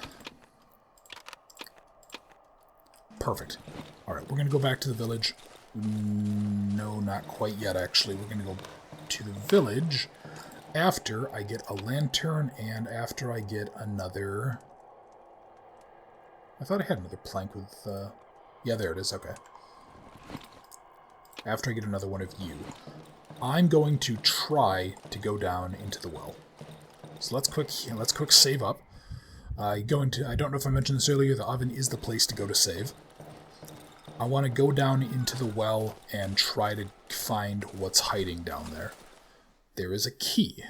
Perfect. Alright, we're going to go back to the village. No, not quite yet, actually. We're going to go to the village after I get a lantern and after I get another... I thought I had another plank with... Yeah, there it is. Okay. After I get another one of you. I'm going to try to go down into the well. So let's quick save up. I don't know if I mentioned this earlier, the oven is the place to go to save. I want to go down into the well and try to find what's hiding down there. There is a key.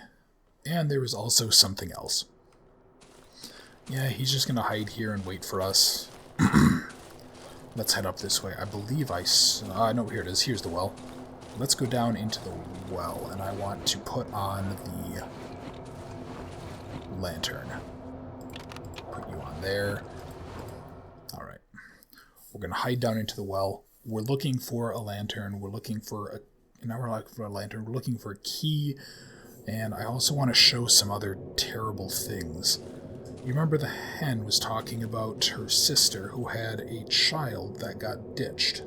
And there is also something else. Yeah, he's just going to hide here and wait for us. Let's head up this way. I believe no, here it is. Here's the well. Let's go down into the well, and I want to put on the lantern. Put you on there. Alright. We're going to hide down into the well. We're looking for a lantern. We're looking for a... Now we're looking for a lantern. We're looking for a key. And I also want to show some other terrible things. You remember the hen was talking about her sister who had a child that got ditched.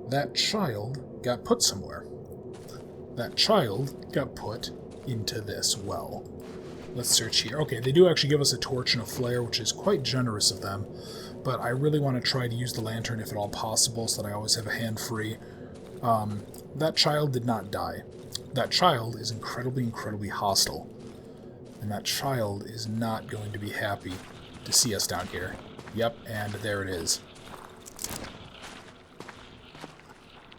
That child got put somewhere. That child got put into this well. Let's search here. Okay, they do actually give us a torch and a flare, which is quite generous of them. But I really want to try to use the lantern if at all possible, so that I always have a hand free. That child did not die. That child is incredibly, incredibly hostile. And that child is not going to be happy to see us down here. Yep, and there it is.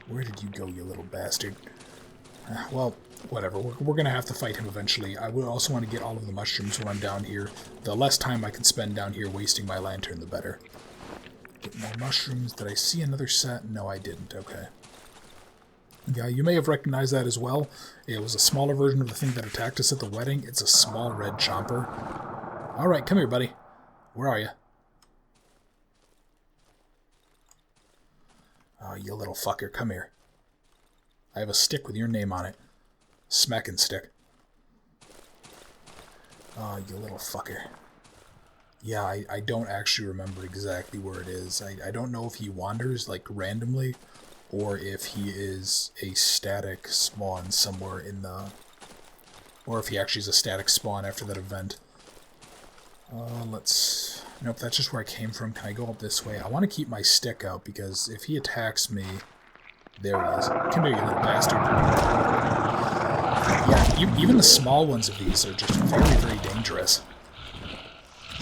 Where did you go, you little bastard? Well, whatever. We're going to have to fight him eventually. I would also want to get all of the mushrooms when I'm down here. The less time I can spend down here wasting my lantern, the better. Get more mushrooms. Did I see another set? No, I didn't. Okay. Yeah, you may have recognized that as well. It was a smaller version of the thing that attacked us at the wedding. It's a small red chomper. Alright, come here, buddy. Where are you? Oh, you little fucker, come here. I have a stick with your name on it. Smacking stick. Oh, you little fucker. Yeah, I don't actually remember exactly where it is. I don't know if he wanders, like, randomly, or if he is a static spawn somewhere in the... Or if he actually is a static spawn after that event. Let's... Nope, that's just where I came from. Can I go up this way? I want to keep my stick out, because if he attacks me... There he is. Come here, you little bastard. Yeah, even the small ones of these are just very, very dangerous.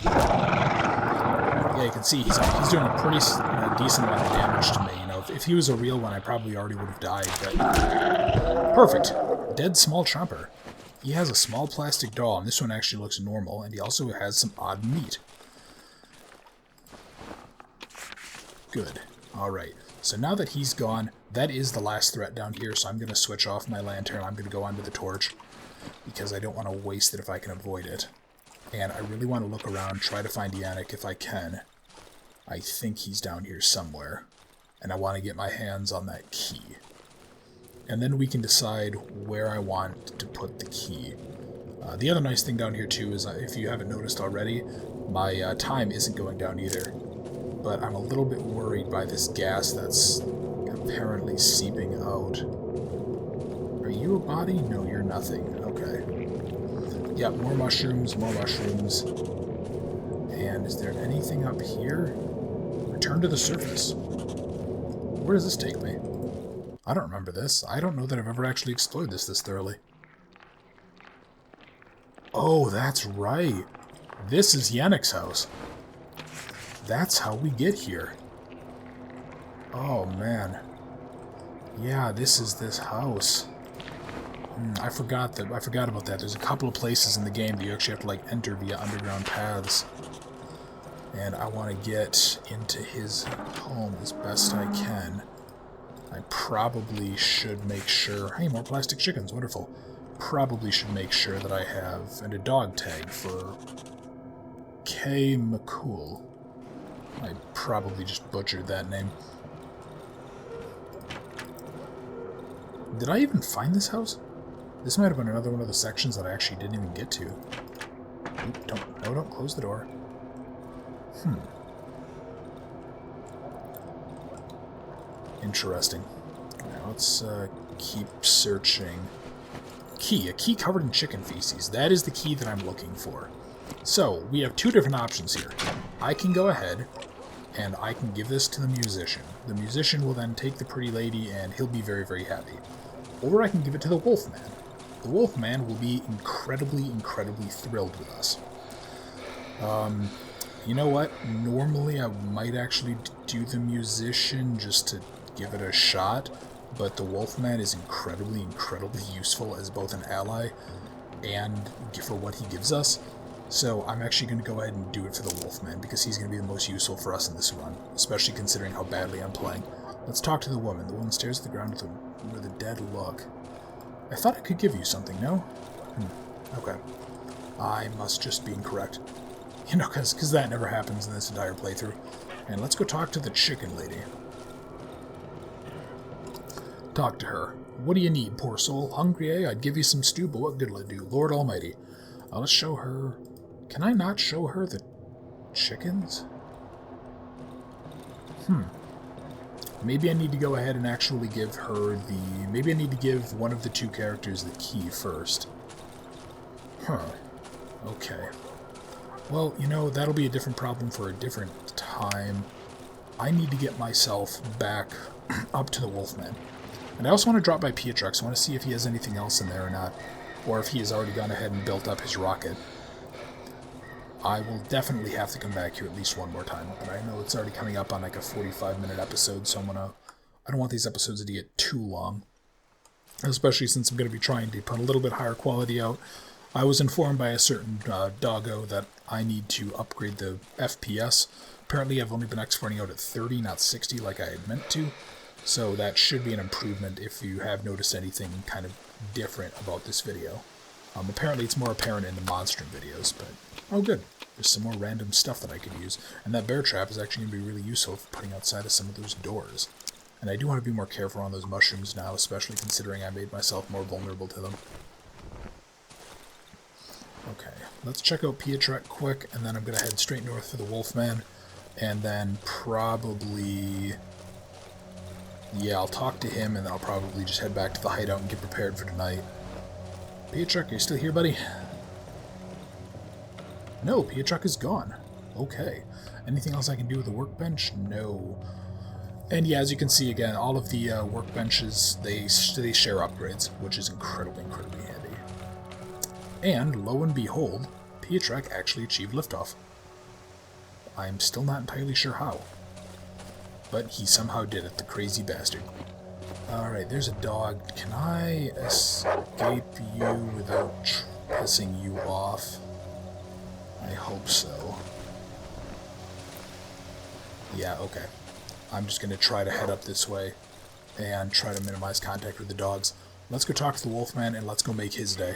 Yeah, you can see he's doing a pretty decent amount of damage to me. You know, if he was a real one, I probably already would have died, but... Perfect. Dead small chomper. He has a small plastic doll, and this one actually looks normal, and he also has some odd meat. Good. Alright. So now that he's gone, that is the last threat down here, so I'm going to switch off my lantern. I'm going to go onto the torch, because I don't want to waste it if I can avoid it. And I really want to look around, try to find Yannick if I can. I think he's down here somewhere. And I want to get my hands on that key. And then we can decide where I want to put the key. The other nice thing down here, too, is if you haven't noticed already, my time isn't going down either. But I'm a little bit worried by this gas that's apparently seeping out. Are you a body? No, you're nothing. Okay. Yep, more mushrooms, more mushrooms. And is there anything up here? Return to the surface. Where does this take me? I don't remember this. I don't know that I've ever actually explored this thoroughly. Oh, that's right. This is Yannick's house. That's how we get here. Oh, man. Yeah, this is this house. I forgot about that. There's a couple of places in the game that you actually have to, like, enter via underground paths. And I want to get into his home as best I can. I probably should make sure... Hey, more plastic chickens. Wonderful. Probably should make sure that I have... And a dog tag for... K. McCool. I probably just butchered that name. Did I even find this house? This might have been another one of the sections that I actually didn't even get to. Oop, don't close the door. Interesting. Now let's keep searching. A key covered in chicken feces. That is the key that I'm looking for. So, we have two different options here. I can go ahead, and I can give this to the musician. The musician will then take the pretty lady, and he'll be very, very happy. Or I can give it to the Wolfman. The Wolfman will be incredibly, incredibly thrilled with us. You know what? Normally I might actually do the musician just to give it a shot, but the Wolfman is incredibly, incredibly useful as both an ally and for what he gives us. So I'm actually going to go ahead and do it for the Wolfman, because he's going to be the most useful for us in this run, especially considering how badly I'm playing. Let's talk to the woman. The woman stares at the ground with a dead look. I thought I could give you something, no? Okay. I must just be incorrect. You know, because that never happens in this entire playthrough. And let's go talk to the chicken lady. Talk to her. What do you need, poor soul? Hungry, eh? I'd give you some stew, but what good'll it do? Lord Almighty. Let's show her... Can I not show her the chickens? Maybe I need to go ahead and actually give her the... Maybe I need to give one of the two characters the key first. Okay. Well, you know, that'll be a different problem for a different time. I need to get myself back up to the Wolfman. And I also want to drop by Pietrox. I want to see if he has anything else in there or not. Or if he has already gone ahead and built up his rocket. I will definitely have to come back here at least one more time. But I know it's already coming up on like a 45-minute episode, so I don't want these episodes to get too long. Especially since I'm going to be trying to put a little bit higher quality out. I was informed by a certain doggo that I need to upgrade the FPS. Apparently I've only been exporting out at 30, not 60 like I had meant to. So that should be an improvement if you have noticed anything kind of different about this video. Apparently it's more apparent in the Monstrum videos, but oh good. There's some more random stuff that I could use. And that bear trap is actually going to be really useful for putting outside of some of those doors. And I do want to be more careful on those mushrooms now, especially considering I made myself more vulnerable to them. Okay, let's check out Pietrek quick, and then I'm going to head straight north to the Wolfman, and then probably... Yeah, I'll talk to him, and then I'll probably just head back to the hideout and get prepared for tonight. Pietrek, are you still here, buddy? No, Pietrek is gone. Okay. Anything else I can do with the workbench? No. And yeah, as you can see, again, all of the workbenches, they share upgrades, which is incredibly, incredibly handy. And, lo and behold, Pietrek actually achieved liftoff. I'm still not entirely sure how. But he somehow did it, the crazy bastard. Alright, there's a dog. Can I escape you without pissing you off? I hope so. Yeah, okay. I'm just going to try to head up this way and try to minimize contact with the dogs. Let's go talk to the Wolfman and let's go make his day.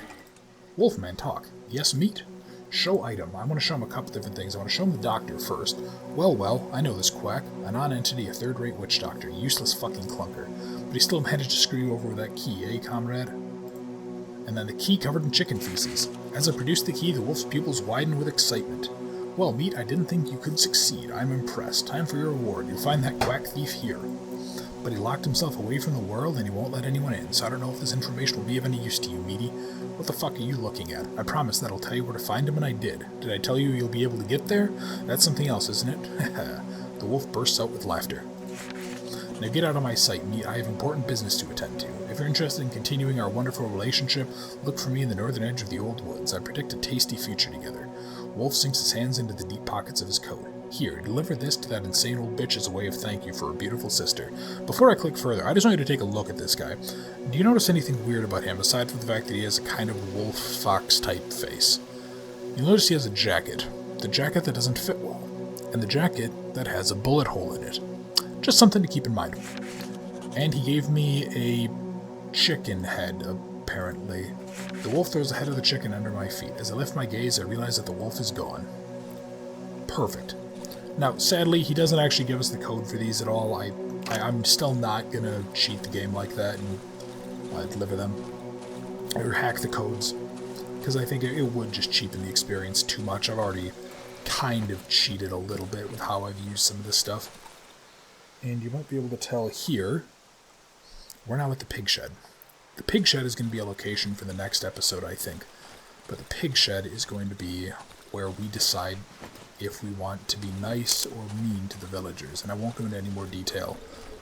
Wolfman, talk. Yes, meat. Show item. I want to show him a couple different things. I want to show him the doctor first. Well, I know this quack. A non-entity, a third-rate witch doctor. Useless fucking clunker. But he still managed to screw you over with that key, eh, comrade? And then the key covered in chicken feces. As I produced the key, the wolf's pupils widened with excitement. Well, meat, I didn't think you could succeed. I'm impressed. Time for your reward. You'll find that quack thief here. But he locked himself away from the world and he won't let anyone in, so I don't know if this information will be of any use to you, meaty. What the fuck are you looking at? I promised that I'll tell you where to find him, and I did. Did I tell you you'll be able to get there? That's something else, isn't it? The wolf bursts out with laughter. Now get out of my sight, meat. I have important business to attend to. If you're interested in continuing our wonderful relationship, look for me in the northern edge of the old woods. I predict a tasty future together. Wolf sinks his hands into the deep pockets of his coat. Here, deliver this to that insane old bitch as a way of thank you for a beautiful sister. Before I click further, I just want you to take a look at this guy. Do you notice anything weird about him, aside from the fact that he has a kind of wolf-fox type face? You'll notice he has a jacket. The jacket that doesn't fit well. And the jacket that has a bullet hole in it. Just something to keep in mind. And he gave me a chicken head, apparently. The wolf throws the head of the chicken under my feet. As I lift my gaze, I realize that the wolf is gone. Perfect. Now, sadly, he doesn't actually give us the code for these at all. I'm still not going to cheat the game like that and deliver them. Or hack the codes. Because I think it would just cheapen the experience too much. I've already kind of cheated a little bit with how I've used some of this stuff. And you might be able to tell here, we're now at the pig shed. The pig shed is going to be a location for the next episode, I think. But the pig shed is going to be where we decide if we want to be nice or mean to the villagers. And I won't go into any more detail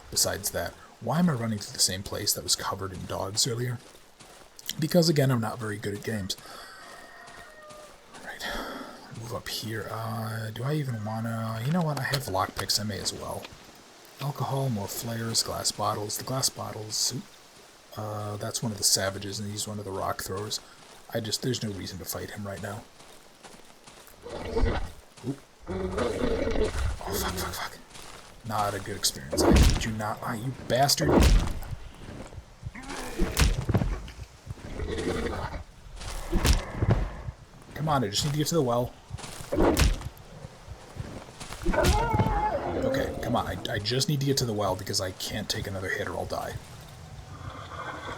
besides that. Why am I running through the same place that was covered in dogs earlier? Because, again, I'm not very good at games. Alright, move up here. Do I even want to... You know what? I have lockpicks. I may as well. Alcohol, more flares, glass bottles. The glass bottles... that's one of the savages, and he's one of the rock throwers. There's no reason to fight him right now. Oop. Oh, fuck. Not a good experience. I do not... Ah, you bastard. Come on, I just need to get to the well. Okay, come on. I just need to get to the well because I can't take another hit or I'll die.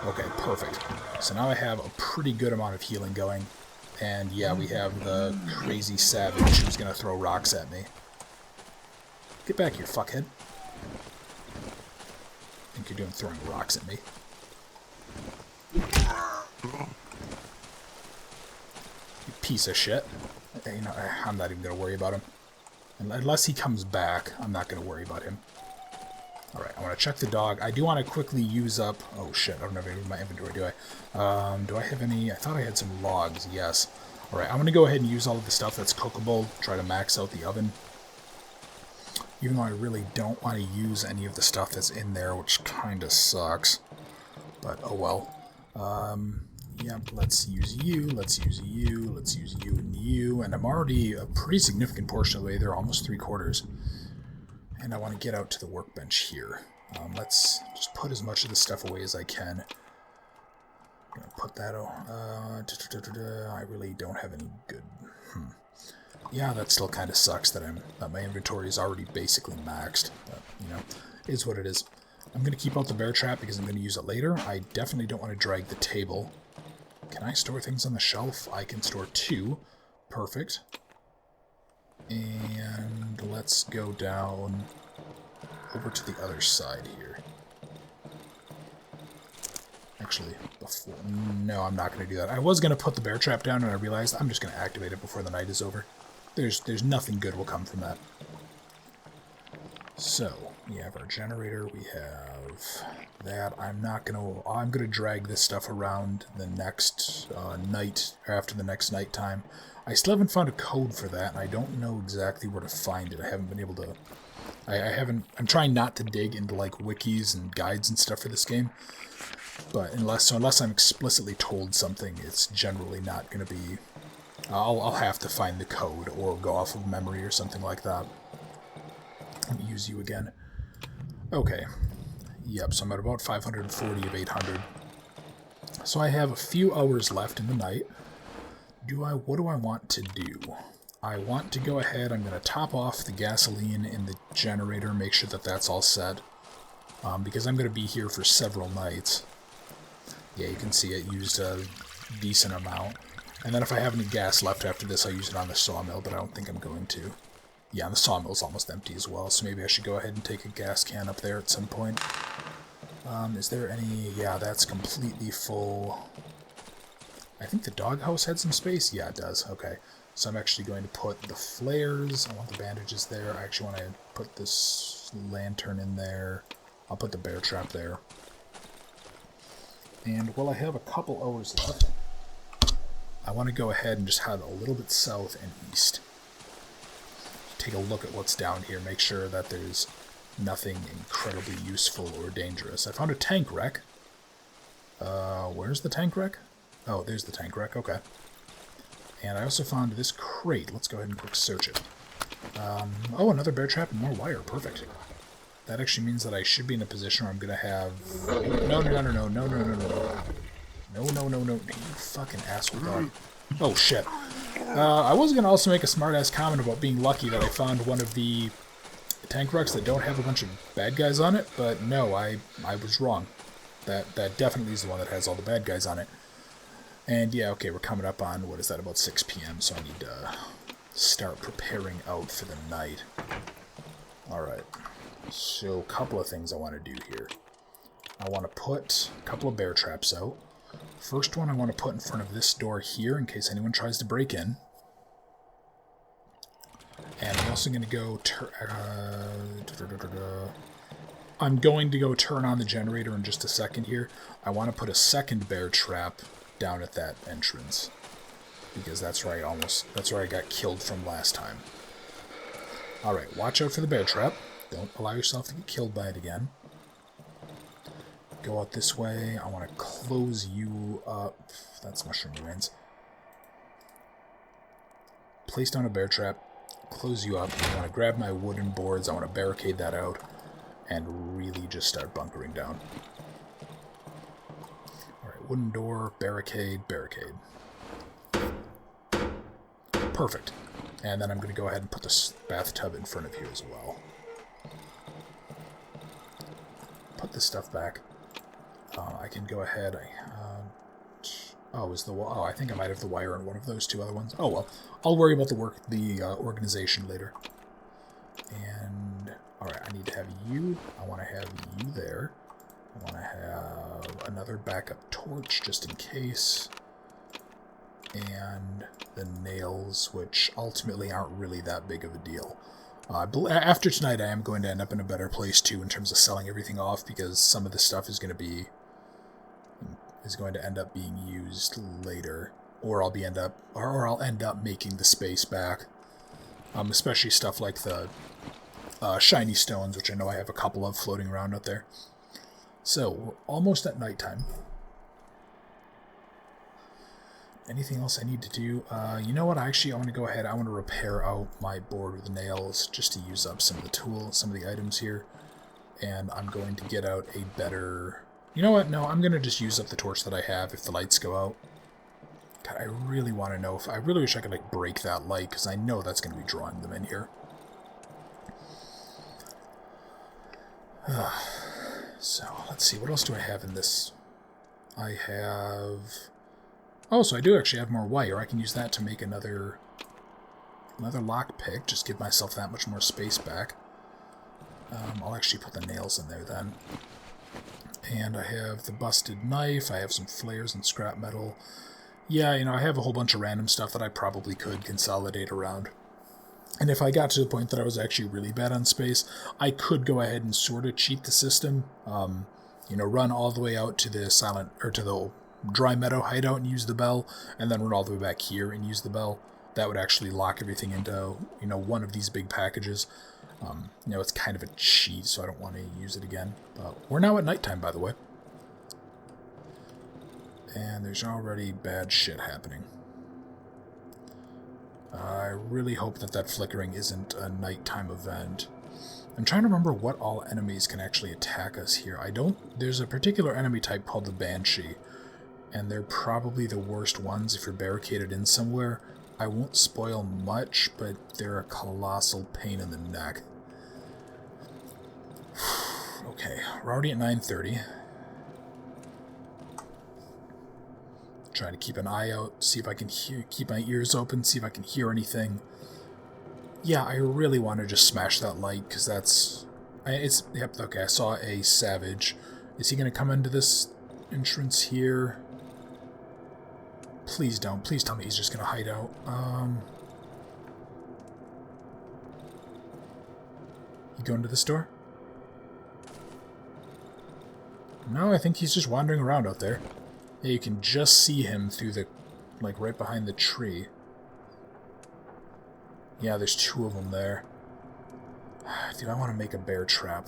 Okay, perfect. So now I have a pretty good amount of healing going. And yeah, we have the crazy savage who's going to throw rocks at me. Get back here, fuckhead. I think you're doing throwing rocks at me. You piece of shit. You know, I'm not even going to worry about him. Unless he comes back, I'm not going to worry about him. Alright, I want to check the dog. I do want to quickly use up... Oh shit, I don't have any in my inventory, do I? Do I have any... I thought I had some logs, yes. Alright, I'm going to go ahead and use all of the stuff that's cookable, try to max out the oven. Even though I really don't want to use any of the stuff that's in there, which kind of sucks. But, oh well. Yep, let's use you, let's use you, let's use you and you. And I'm already a pretty significant portion of the way there, almost 3/4. And I want to get out to the workbench here. Let's just put as much of the stuff away as I can. I'm going to put that... I really don't have any good... Yeah, that still kind of sucks that my inventory is already basically maxed. But, you know, it is what it is. I'm going to keep out the bear trap because I'm going to use it later. I definitely don't want to drag the table. Can I store things on the shelf? I can store 2. Perfect. And let's go down over to the other side here. Actually, before... No, I'm not going to do that. I was going to put the bear trap down, and I realized I'm just going to activate it before the night is over. There's nothing good will come from that. So, we have our generator, we have that. I'm going to drag this stuff around the next night, or after the next night time. I still haven't found a code for that, and I don't know exactly where to find it. I haven't been able to... I'm trying not to dig into, like, wikis and guides and stuff for this game. But unless I'm explicitly told something, it's generally not going to be... I'll have to find the code, or go off of memory or something like that. Let me use you again. Okay. Yep, so I'm at about 540 of 800. So I have a few hours left in the night. What do I want to do? I want to go ahead, I'm going to top off the gasoline in the generator, make sure that that's all set. Because I'm going to be here for several nights. Yeah, you can see it used a decent amount. And then if I have any gas left after this, I'll use it on the sawmill, but I don't think I'm going to. Yeah, and the sawmill's almost empty as well, so maybe I should go ahead and take a gas can up there at some point. Is there any... Yeah, that's completely full. I think the doghouse had some space? Yeah, it does. Okay. So I'm actually going to put the flares. I want the bandages there. I actually want to put this lantern in there. I'll put the bear trap there. And while I have a couple hours left, I want to go ahead and just head a little bit south and east. Take a look at what's down here. Make sure that there's nothing incredibly useful or dangerous. I found a tank wreck. Where's the tank wreck? Oh, there's the tank wreck. Okay. And I also found this crate. Let's go ahead and quick search it. Oh, another bear trap and more wire. Perfect. That actually means that I should be in a position where I'm going to have... No. You fucking asshole dog. Oh, shit. I was going to also make a smart-ass comment about being lucky that I found one of the tank wrecks that don't have a bunch of bad guys on it, but no, I was wrong. That definitely is the one that has all the bad guys on it. And yeah, okay, we're coming up on, what is that, about 6 p.m., so I need to start preparing out for the night. Alright, so a couple of things I want to do here. I want to put a couple of bear traps out. First one I want to put in front of this door here in case anyone tries to break in. And I'm also going to go I'm going to go turn on the generator in just a second here. I want to put a second bear trap down at that entrance, because that's where I got killed from last time. Alright, watch out for the bear trap. Don't allow yourself to get killed by it again. Go out this way. I want to close you up. That's mushroom remains. Place down a bear trap. Close you up. I want to grab my wooden boards. I want to barricade that out and really just start bunkering down. Alright, wooden door, barricade, barricade. Perfect. And then I'm going to go ahead and put this bathtub in front of you as well. Put this stuff back. I can go ahead. I think I might have the wire on one of those two other ones. Oh well, I'll worry about the organization later. And alright, I need to have you. I want to have you there. I want to have another backup torch just in case. And the nails, which ultimately aren't really that big of a deal. After tonight, I am going to end up in a better place too in terms of selling everything off, because some of this stuff is going to end up being used later, or I'll end up making the space back. Especially stuff like the shiny stones, which I know I have a couple of floating around out there. So we're almost at nighttime. Anything else I need to do? You know what? I want to go ahead. I want to repair out my board with nails just to use up some of the tools, some of the items here. And I'm going to get out a better... You know what? No, I'm going to just use up the torch that I have if the lights go out. God, I really want to know if... I really wish I could, like, break that light, because I know that's going to be drawing them in here. So, let's see. What else do I have in this? I have... Oh, so I do actually have more wire. I can use that to make another lockpick. Just give myself that much more space back. I'll actually put the nails in there then. And I have the busted knife. I have some flares and scrap metal. Yeah, you know, I have a whole bunch of random stuff that I probably could consolidate around. And if I got to the point that I was actually really bad on space, I could go ahead and sort of cheat the system. You know, run all the way out to the dry meadow hideout and use the bell, and then run all the way back here and use the bell. That would actually lock everything into, you know, one of these big packages. You know, it's kind of a cheat, so I don't want to use it again. We're now at nighttime, by the way. And there's already bad shit happening. I really hope that flickering isn't a nighttime event. I'm trying to remember what all enemies can actually attack us here. There's a particular enemy type called the Banshee, and they're probably the worst ones if you're barricaded in somewhere. I won't spoil much, but they're a colossal pain in the neck. Okay, we're already at 9:30. Trying to keep an eye out, see if I can keep my ears open, see if I can hear anything. Yeah, I really want to just smash that light, because yep, okay, I saw a savage. Is he going to come into this entrance here? Please don't. Please tell me he's just going to hide out. You going to this door? No, I think he's just wandering around out there. Yeah, you can just see him through the, like, right behind the tree. Yeah, there's two of them there. Dude, I want to make a bear trap.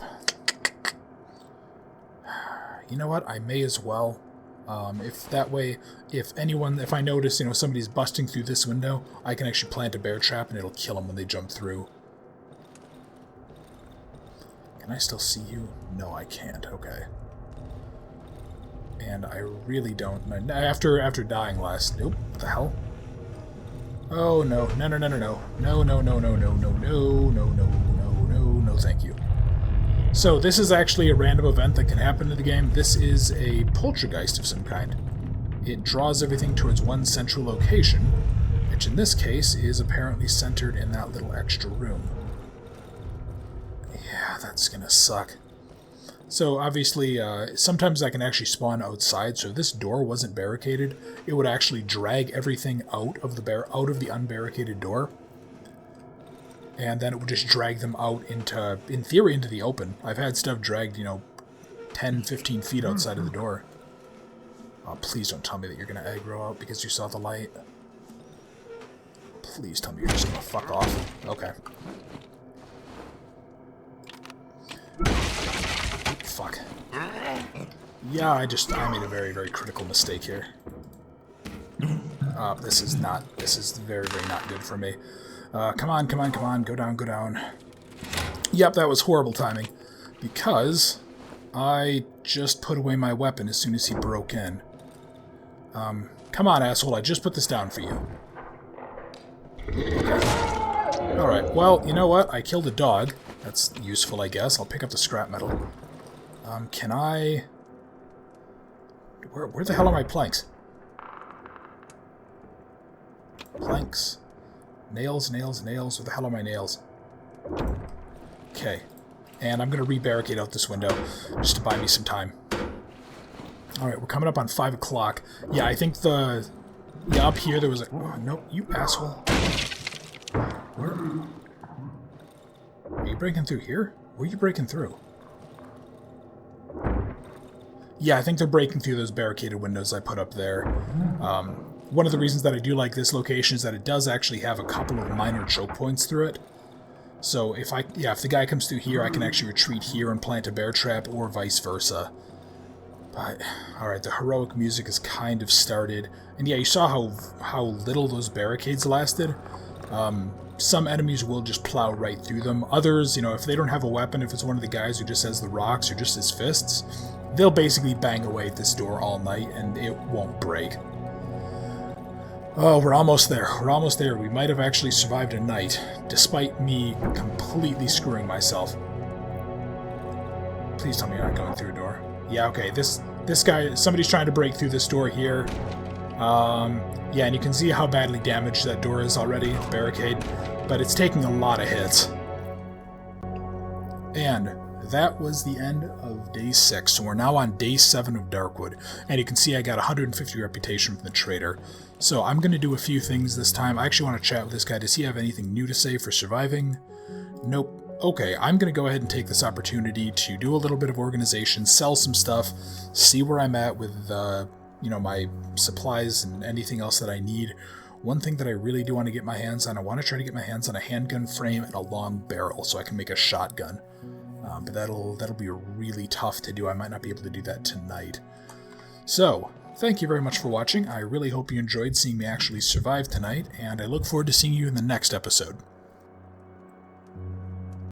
You know what? I may as well. If that way, if I notice, you know, somebody's busting through this window, I can actually plant a bear trap and it'll kill them when they jump through. Can I still see you? No, I can't. Okay. And I really don't. After dying last. Nope. What the hell? Oh no! No! No! No! No! No! No! No! No! No! No! No! No! No! No! No! Thank you. So this is actually a random event that can happen in the game. This is a poltergeist of some kind. It draws everything towards one central location, which in this case is apparently centered in that little extra room. Yeah, that's gonna suck. So obviously, sometimes I can actually spawn outside, so if this door wasn't barricaded, it would actually drag everything out of the unbarricaded door. And then it would just drag them out into, in theory, into the open. I've had stuff dragged, 10, 15 feet outside of the door. Oh, please don't tell me that you're going to aggro out because you saw the light. Please tell me you're just going to fuck off. Okay. Fuck. Yeah, I made a very, very critical mistake here. This is very, very not good for me. Come on, go down. Yep, that was horrible timing. Because I just put away my weapon as soon as he broke in. Come on, asshole, I just put this down for you. Okay. Alright, well, you know what? I killed a dog. That's useful, I guess. I'll pick up the scrap metal. Can I... Where the hell are my planks? Planks. Nails. Where the hell are my nails? Okay. And I'm going to re-barricade out this window just to buy me some time. Alright, we're coming up on 5 o'clock. Yeah, I think the... Yeah, up here there was a... Oh, no, you asshole. Where... Are you breaking through here? Where are you breaking through? Yeah, I think they're breaking through those barricaded windows I put up there. One of the reasons that I do like this location is that it does actually have a couple of minor choke points through it. So if the guy comes through here, I can actually retreat here and plant a bear trap, or vice versa. But, alright, the heroic music has kind of started. And yeah, you saw how little those barricades lasted. Some enemies will just plow right through them. Others, if they don't have a weapon, if it's one of the guys who just has the rocks or just his fists, they'll basically bang away at this door all night and it won't break. Oh, we're almost there. We might have actually survived a night, despite me completely screwing myself. Please tell me you're not going through a door. Yeah, okay, this guy, somebody's trying to break through this door here. Yeah, and you can see how badly damaged that door is already, the barricade, but it's taking a lot of hits. And that was the end of day 6, so we're now on day 7 of Darkwood, and you can see I got 150 reputation from the trader. So I'm going to do a few things this time. I actually want to chat with this guy. Does he have anything new to say for surviving? Nope. Okay, I'm going to go ahead and take this opportunity to do a little bit of organization, sell some stuff, see where I'm at with, my supplies and anything else that I need. One thing that I really do want to get my hands on, I want to try to get my hands on a handgun frame and a long barrel so I can make a shotgun. But that'll be really tough to do. I might not be able to do that tonight. So, thank you very much for watching. I really hope you enjoyed seeing me actually survive tonight, and I look forward to seeing you in the next episode.